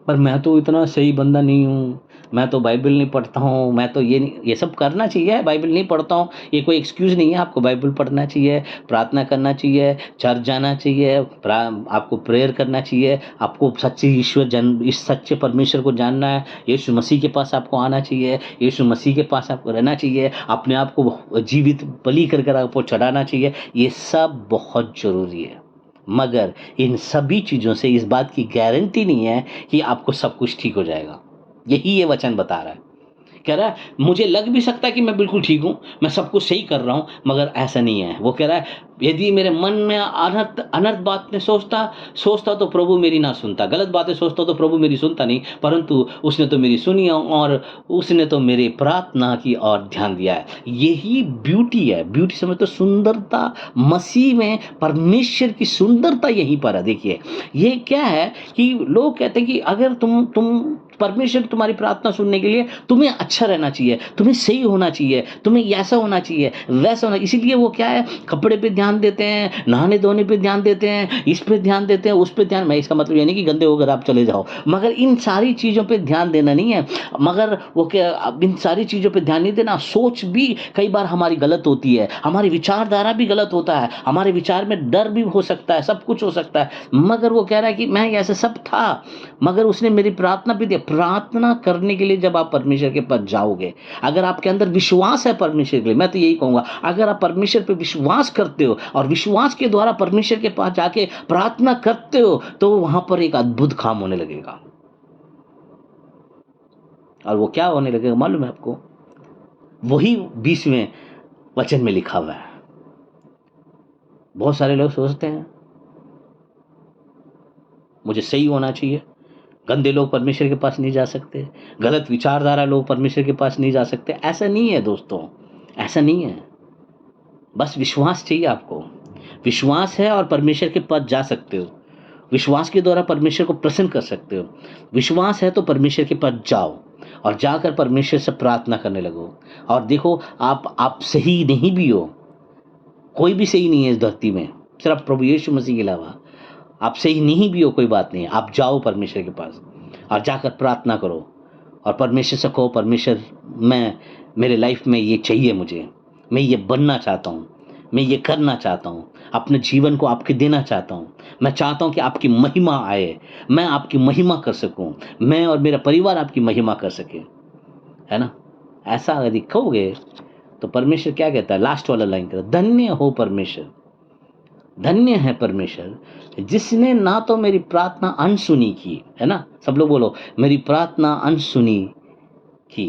पर मैं तो इतना सही बंदा नहीं हूँ, मैं तो बाइबल नहीं पढ़ता हूँ, मैं तो ये सब करना चाहिए। बाइबल नहीं पढ़ता हूँ, ये कोई एक्सक्यूज़ नहीं है। आपको बाइबल पढ़ना चाहिए, प्रार्थना करना चाहिए, चर्च जाना चाहिए, आपको प्रेयर करना चाहिए, आपको सच्चे इस सच्चे परमेश्वर को जानना है, यीशु मसीह के पास आपको आना चाहिए, यीशु मसीह के पास आपको रहना चाहिए, अपने आप को जीवित बलि कर आपको चढ़ाना चाहिए। ये सब बहुत ज़रूरी है, मगर इन सभी चीज़ों से इस बात की गारंटी नहीं है कि आपको सब कुछ ठीक हो जाएगा। यही ये वचन बता रहा है। कह रहा है मुझे लग भी सकता है कि मैं बिल्कुल ठीक हूँ, मैं सब कुछ सही कर रहा हूँ, मगर ऐसा नहीं है। वो कह रहा है यदि मेरे मन में अनर्थ बातें सोचता तो प्रभु मेरी ना सुनता, गलत बातें सोचता तो प्रभु मेरी सुनता नहीं, परंतु उसने तो मेरी सुनी और उसने तो मेरी प्रार्थना की ओर ध्यान दिया है। यही ब्यूटी है। ब्यूटी समझ तो सुंदरता, मसीह में परमेश्वर की सुंदरता यहीं पर है। देखिए ये क्या है कि लोग कहते हैं कि अगर तुम परमेश्वर तुम्हारी प्रार्थना सुनने के लिए तुम्हें अच्छा रहना चाहिए, तुम्हें सही होना चाहिए, तुम्हें ऐसा होना चाहिए, वैसा होना। इसीलिए वो क्या है, कपड़े पे ध्यान देते हैं, नहाने धोने पे ध्यान देते हैं, इस पे ध्यान देते हैं, उस पे ध्यान। मैं इसका मतलब ये नहीं कि गंदे होकर आप चले जाओ, मगर इन सारी चीज़ों पे ध्यान देना नहीं है। मगर वो क्या, इन सारी चीज़ों पे ध्यान नहीं देना। सोच भी कई बार हमारी गलत होती है, हमारी विचारधारा भी गलत होता है, हमारे विचार में डर भी हो सकता है, सब कुछ हो सकता है। मगर वो कह रहा है कि मैं ऐसे सब था, मगर उसने मेरी प्रार्थना भी दी। प्रार्थना करने के लिए जब आप परमेश्वर के पास जाओगे, अगर आपके अंदर विश्वास है परमेश्वर के लिए, मैं तो यही कहूंगा, अगर आप परमेश्वर पे विश्वास करते हो और विश्वास के द्वारा परमेश्वर के पास जाके प्रार्थना करते हो, तो वहां पर एक अद्भुत काम होने लगेगा। और वो क्या होने लगेगा मालूम है आपको? वही 20वें वचन में लिखा हुआ है। बहुत सारे लोग सोचते हैं मुझे सही होना चाहिए, गंदे लोग परमेश्वर के पास नहीं जा सकते, गलत विचारधारा लोग परमेश्वर के पास नहीं जा सकते। ऐसा नहीं है दोस्तों, ऐसा नहीं है। बस विश्वास चाहिए आपको। विश्वास है और परमेश्वर के पास जा सकते हो। विश्वास के द्वारा परमेश्वर को प्रसन्न कर सकते हो। विश्वास है तो परमेश्वर के पास जाओ और जाकर परमेश्वर से प्रार्थना करने लगो। और देखो, आप सही नहीं भी हो, कोई भी सही नहीं है इस धरती में, सिर्फ प्रभु यीशु मसीह के अलावा। आप सही नहीं भी हो, कोई बात नहीं, आप जाओ परमेश्वर के पास और जाकर प्रार्थना करो और परमेश्वर से कहो, परमेश्वर मैं मेरे लाइफ में ये चाहिए मुझे, मैं ये बनना चाहता हूँ, मैं ये करना चाहता हूँ, अपने जीवन को आपके देना चाहता हूँ। मैं चाहता हूँ कि आपकी महिमा आए, मैं आपकी महिमा कर सकूँ, मैं और मेरा परिवार आपकी महिमा कर सके, है ना? ऐसा यदि कहोगे तो परमेश्वर क्या कहता है, लास्ट वाला लाइन कहता है, धन्य हो परमेश्वर, धन्य है परमेश्वर जिसने ना तो मेरी प्रार्थना अनसुनी की, है ना? सब लोग बोलो, मेरी प्रार्थना अनसुनी की।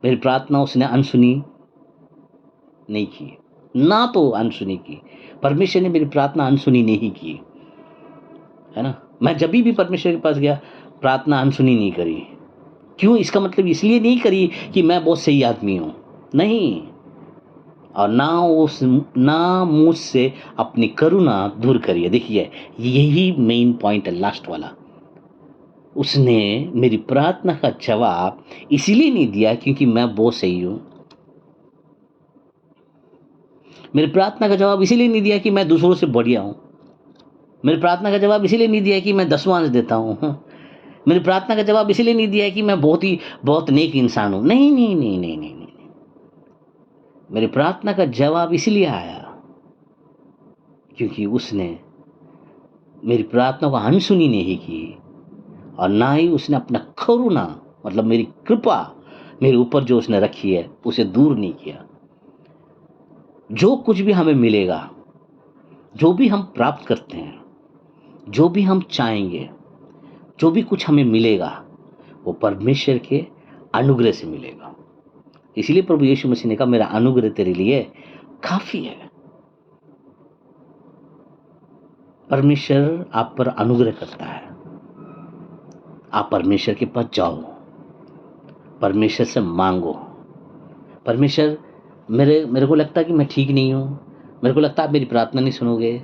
मेरी प्रार्थना उसने अनसुनी नहीं की, ना तो अनसुनी की, परमेश्वर ने मेरी प्रार्थना अनसुनी नहीं की, है ना? मैं जब भी परमेश्वर के पास गया, प्रार्थना अनसुनी नहीं करी। क्यों? इसका मतलब इसलिए नहीं करी कि मैं बहुत सही आदमी हूँ, नहीं, और ना मुझसे अपनी करुणा दूर करिए। देखिए, यही मेन पॉइंट है, लास्ट वाला। उसने मेरी प्रार्थना का जवाब इसीलिए नहीं दिया क्योंकि मैं बहुत सही हूँ, मेरी प्रार्थना का जवाब इसीलिए नहीं दिया कि मैं दूसरों से बढ़िया हूँ, मेरी प्रार्थना का जवाब इसीलिए नहीं दिया कि मैं 10वां अंश देता हूँ, मेरी प्रार्थना का जवाब इसीलिए नहीं दिया कि मैं बहुत नेक इंसान हूँ। नहीं नहीं नहीं नहीं नहीं नहीं, मेरी प्रार्थना का जवाब इसलिए आया क्योंकि उसने मेरी प्रार्थना को अनसुनी नहीं की और ना ही उसने अपना करुणा, मतलब मेरी कृपा मेरे ऊपर जो उसने रखी है उसे दूर नहीं किया। जो कुछ भी हमें मिलेगा, जो भी हम प्राप्त करते हैं, जो भी हम चाहेंगे, जो भी कुछ हमें मिलेगा, वो परमेश्वर के अनुग्रह से मिलेगा। इसलिए प्रभु यीशु मसीह ने कहा, मेरा अनुग्रह तेरे लिए काफी है। परमेश्वर आप पर अनुग्रह करता है। आप परमेश्वर के पास जाओ, परमेश्वर से मांगो। परमेश्वर, मेरे को लगता है कि मैं ठीक नहीं हूँ, मेरे को लगता है आप मेरी प्रार्थना नहीं सुनोगे,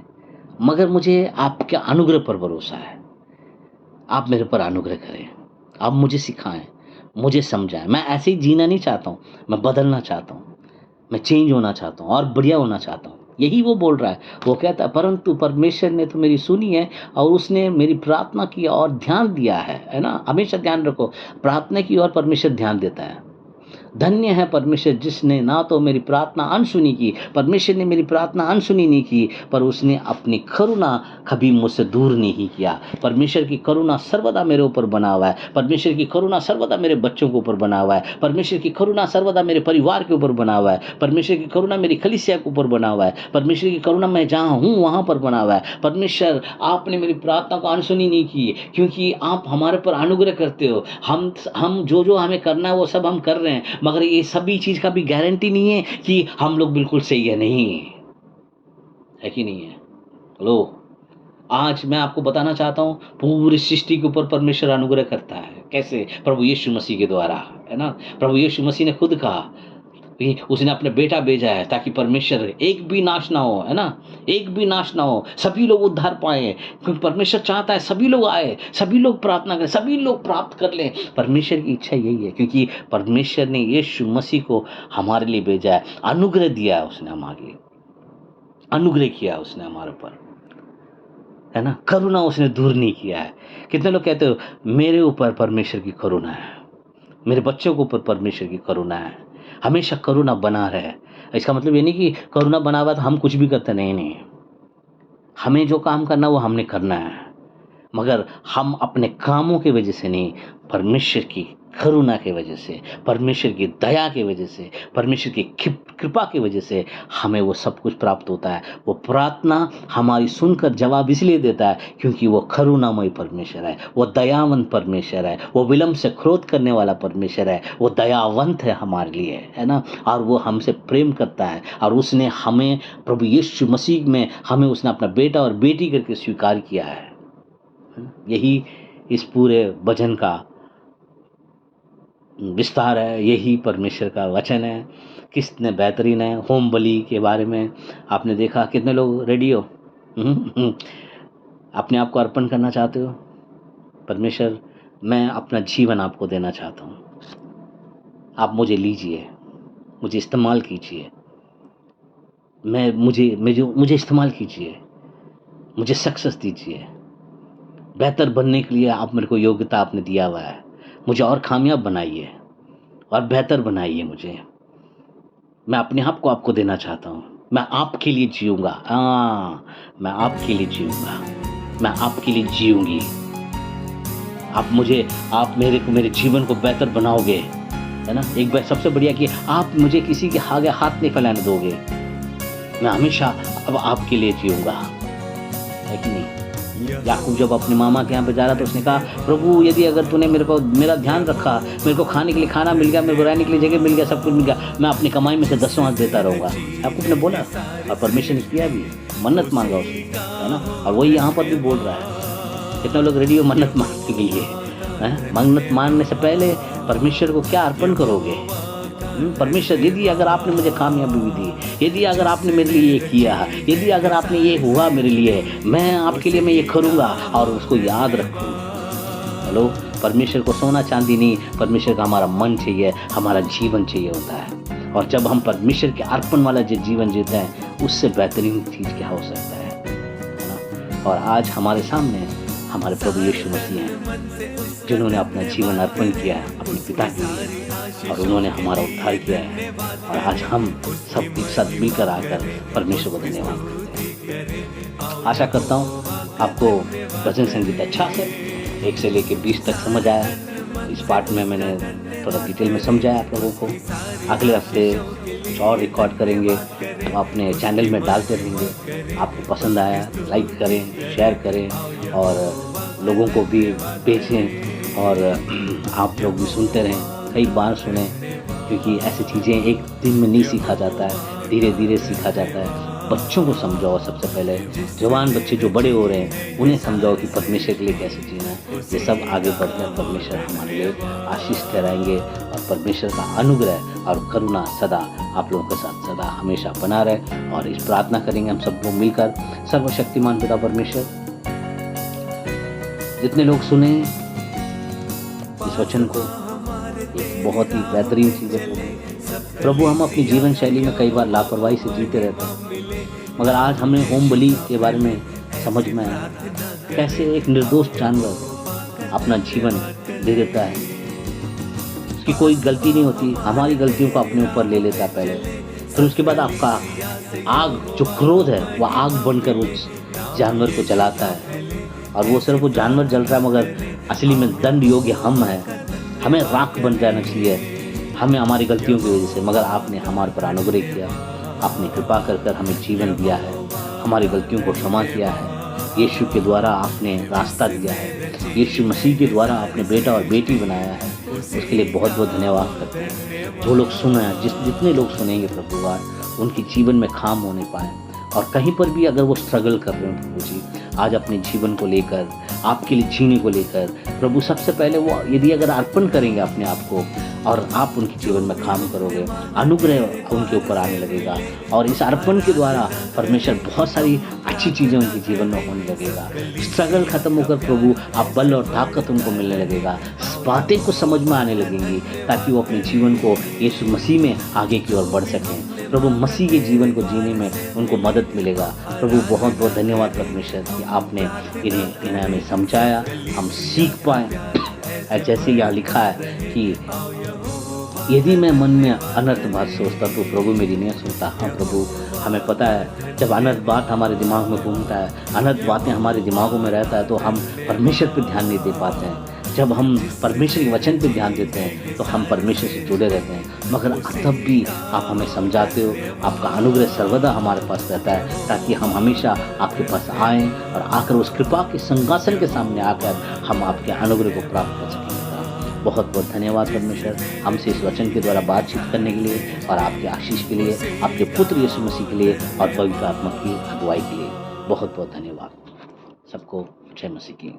मगर मुझे आपके अनुग्रह पर भरोसा है। आप मेरे पर अनुग्रह करें, आप मुझे सिखाएं, मुझे समझाएं। मैं ऐसे ही जीना नहीं चाहता हूँ, मैं बदलना चाहता हूँ, मैं चेंज होना चाहता हूँ और बढ़िया होना चाहता हूँ। यही वो बोल रहा है। वो कहता है, परंतु परमेश्वर ने तो मेरी सुनी है और उसने मेरी प्रार्थना की और ध्यान दिया है ना? हमेशा ध्यान रखो, प्रार्थना की ओर परमेश्वर ध्यान देता है। धन्य है परमेश्वर जिसने ना तो मेरी प्रार्थना अनसुनी की, परमेश्वर ने मेरी प्रार्थना अनसुनी नहीं की, पर उसने अपनी करुणा कभी मुझसे दूर नहीं किया। परमेश्वर की करुणा सर्वदा मेरे ऊपर बना हुआ है, परमेश्वर की करुणा सर्वदा मेरे बच्चों के ऊपर बना हुआ है, परमेश्वर की करुणा सर्वदा मेरे परिवार के ऊपर बना हुआ है, परमेश्वर की करुणा मेरी कलीसिया के ऊपर बना हुआ है, परमेश्वर की करुणा मैं जहाँ हूँ वहाँ पर बना हुआ है। परमेश्वर, आपने मेरी प्रार्थना को अनसुनी नहीं की क्योंकि आप हमारे पर अनुग्रह करते हो। हम जो हमें करना है वो सब हम कर रहे हैं, मगर ये सभी चीज का भी गारंटी नहीं है कि हम लोग बिल्कुल सही है, नहीं है कि नहीं है? लो, आज मैं आपको बताना चाहता हूं, पूरी सृष्टि के ऊपर परमेश्वर अनुग्रह करता है। कैसे? प्रभु यीशु मसीह के द्वारा, है ना? प्रभु यीशु मसीह ने खुद कहा कि उसने अपने बेटा भेजा है ताकि परमेश्वर एक भी नाश ना हो, है ना? एक भी नाश ना हो, सभी लोग उद्धार पाए, क्योंकि परमेश्वर चाहता है सभी लोग आए, सभी लोग प्रार्थना करें, सभी लोग प्राप्त कर लें। परमेश्वर की इच्छा यही है, क्योंकि परमेश्वर ने यीशु मसीह को हमारे लिए भेजा है, अनुग्रह दिया है उसने हमारे लिए, अनुग्रह किया उसने हमारे ऊपर, है ना? करुणा उसने दूर नहीं किया है। कितने लोग कहते हो, मेरे ऊपर परमेश्वर की करुणा है, मेरे बच्चों के ऊपर परमेश्वर की करुणा है, हमेशा करुणा बना रहे। इसका मतलब ये नहीं कि करुणा बना हुआ तो हम कुछ भी करते, नहीं नहीं, हमें जो काम करना वो हमने करना है, मगर हम अपने कामों की वजह से नहीं, परमेश्वर की करुणा की वजह से, परमेश्वर की दया की वजह से, परमेश्वर की कृपा की वजह से हमें वो सब कुछ प्राप्त होता है। वो प्रार्थना हमारी सुनकर जवाब इसलिए देता है क्योंकि वो करुणामय परमेश्वर है, वो दयावंत परमेश्वर है, वो विलंब से क्रोध करने वाला परमेश्वर है, वो दयावंत है हमारे लिए, है ना? और वो हमसे प्रेम करता है और उसने हमें प्रभु यीशु मसीह में हमें उसने अपना बेटा और बेटी करके स्वीकार किया है। यही इस पूरे भजन का विस्तार है, यही परमेश्वर का वचन है। कितने बेहतरीन है। होम बलि के बारे में आपने देखा, कितने लोग रेडी हो अपने आप को अर्पण करना चाहते हो? परमेश्वर, मैं अपना जीवन आपको देना चाहता हूँ, आप मुझे लीजिए, मुझे इस्तेमाल कीजिए, मुझे इस्तेमाल कीजिए, मुझे सक्सेस दीजिए, बेहतर बनने के लिए आप मेरे को योग्यता आपने दिया हुआ है। मुझे और कामयाब बनाइए और बेहतर बनाइए मुझे। मैं अपने आप को आपको देना चाहता हूँ। मैं आपके लिए जीऊँगा। मैं आपके लिए जीऊँगा। मैं आपके लिए जीऊँगी। आप मेरे जीवन को बेहतर बनाओगे, है ना? एक बार सबसे बढ़िया कि आप मुझे किसी के आगे हाथ नहीं फैलाने दोगे। मैं हमेशा अब आपके लिए जीऊँगा, है कि नहीं? याकूब जब अपने मामा के यहाँ पे जा रहा था, उसने कहा, प्रभु यदि अगर तूने मेरा ध्यान रखा, मेरे को खाने के लिए खाना मिल गया, मेरे को रहने के लिए जगह मिल गया, सब कुछ मिल गया, मैं अपनी कमाई में से 10वां देता रहूँगा। याकूब ने बोला और परमेश्वर ने किया भी, मन्नत मांगा उसने, है ना? और वही यहाँ पर भी बोल रहा है। कितने लोग रेडी हो मन्नत मांगने के लिए, हैं? मन्नत मांगने से पहले परमेश्वर को क्या अर्पण करोगे? परमेश्वर, यदि अगर आपने मुझे कामयाबी भी दी, यदि अगर आपने मेरे लिए ये किया, यदि अगर आपने ये हुआ मेरे लिए, मैं आपके लिए मैं ये करूँगा और उसको याद रखूँ। हेलो, परमेश्वर को सोना चांदी नहीं, परमेश्वर का हमारा मन चाहिए, हमारा जीवन चाहिए होता है। और जब हम परमेश्वर के अर्पण वाला जो जीवन जीते हैं, उससे बेहतरीन चीज़ क्या हो सकता है ना? और आज हमारे सामने हमारे प्रभु यीशु मसीह हैं, जिन्होंने अपना जीवन अर्पण किया है अपने पिता के लिए, और उन्होंने हमारा उद्धार किया है। और आज हम सब एक साथ मिलकर आकर परमेश्वर को धन्यवाद करते हैं। आशा करता हूँ आपको भजन संगीत अच्छा से 1 से लेकर 20 तक समझ आया। इस पार्ट में मैंने थोड़ा डिटेल में समझाया आप लोगों को। अगले हफ्ते कुछ और रिकॉर्ड करेंगे, तो अपने चैनल में डालते रहेंगे। आपको पसंद आया तो लाइक करें, शेयर करें और लोगों को भी भेजें, और आप लोग भी सुनते रहें, कई बार सुने, क्योंकि ऐसी चीज़ें एक दिन में नहीं सीखा जाता है, धीरे धीरे सीखा जाता है। बच्चों को समझाओ, सबसे पहले जवान बच्चे जो बड़े हो रहे हैं उन्हें समझाओ कि परमेश्वर के लिए कैसे जीना है। ये सब आगे बढ़कर परमेश्वर हमारे लिए आशीष ठहराएंगे, और परमेश्वर का अनुग्रह और करुणा सदा आप लोगों के साथ सदा हमेशा बना रहे। और इस प्रार्थना करेंगे हम सब लोग मिलकर, सर्वशक्तिमान पिता परमेश्वर, जितने लोग सुने इस वचन को, एक बहुत ही बेहतरीन चीज़ है प्रभु। हम अपनी जीवन शैली में कई बार लापरवाही से जीते रहते हैं, मगर आज हमें होम बलि के बारे में समझ में आया, कैसे एक निर्दोष जानवर अपना जीवन दे देता है। उसकी कोई गलती नहीं होती, हमारी गलतियों को अपने ऊपर ले लेता है पहले, फिर उसके बाद आपका आग जो क्रोध है वह आग बनकर उस जानवर को जलाता है। और वो सिर्फ वो जानवर जल रहा है, मगर असली में दंड योग्य हम हैं। हमें राख बन जाना चाहिए, हमें हमारी गलतियों की वजह से, मगर आपने हमारे पर अनुग्रह किया, आपने कृपा कर हमें जीवन दिया है, हमारी गलतियों को क्षमा किया है। यीशु के द्वारा आपने रास्ता दिया है, यीशु मसीह के द्वारा आपने बेटा और बेटी बनाया है, उसके लिए बहुत बहुत धन्यवाद करते हैं। जो लोग सुने, जितने लोग सुनेंगे प्रभु आज, उनके जीवन में काम होने पाए। और कहीं पर भी अगर वो स्ट्रगल कर रहे हैं प्रभु जी, आज अपने जीवन को लेकर, आपके लिए जीने को लेकर, प्रभु सबसे पहले वो यदि अगर अर्पण करेंगे अपने आप को, और आप उनके जीवन में काम करोगे, अनुग्रह उनके ऊपर आने लगेगा, और इस अर्पण के द्वारा परमेश्वर बहुत सारी अच्छी चीज़ें उनके जीवन में होने लगेगा। स्ट्रगल खत्म होकर प्रभु आप बल और ताकत उनको मिलने लगेगा, बातें को समझ में आने लगेंगी, ताकि वो अपने जीवन को यीशु मसीह में आगे की ओर बढ़ सकें। प्रभु मसीह के जीवन को जीने में उनको मदद मिलेगा। प्रभु बहुत बहुत धन्यवाद परमेश्वर कि आपने इन्हें हमें समझाया, हम सीख पाए। जैसे यहाँ लिखा है कि यदि मैं मन में अनर्थ बात सोचता तो प्रभु मेरी नहीं सुनता। हाँ प्रभु, हमें पता है जब अनर्थ बात हमारे दिमाग में घूमता है, अनर्थ बातें हमारे दिमागों में रहता है, तो हम परमेश्वर पर ध्यान नहीं दे पाते हैं। जब हम परमेश्वर के वचन पर ध्यान देते हैं तो हम परमेश्वर से जुड़े रहते हैं। मगर तब भी आप हमें समझाते हो, आपका अनुग्रह सर्वदा हमारे पास रहता है, ताकि हम हमेशा आपके पास आएँ और आकर उस कृपा के सिंहासन के सामने आकर हम आपके अनुग्रह को प्राप्त कर सकें। बहुत बहुत धन्यवाद परमेश्वर, हमसे इस वचन के द्वारा बातचीत करने के लिए, और आपके आशीष के लिए, आपके पुत्र यीशु मसीह के लिए, और पवित्र आत्मा की अगुवाई के लिए बहुत बहुत धन्यवाद। सबको जय मसीह की।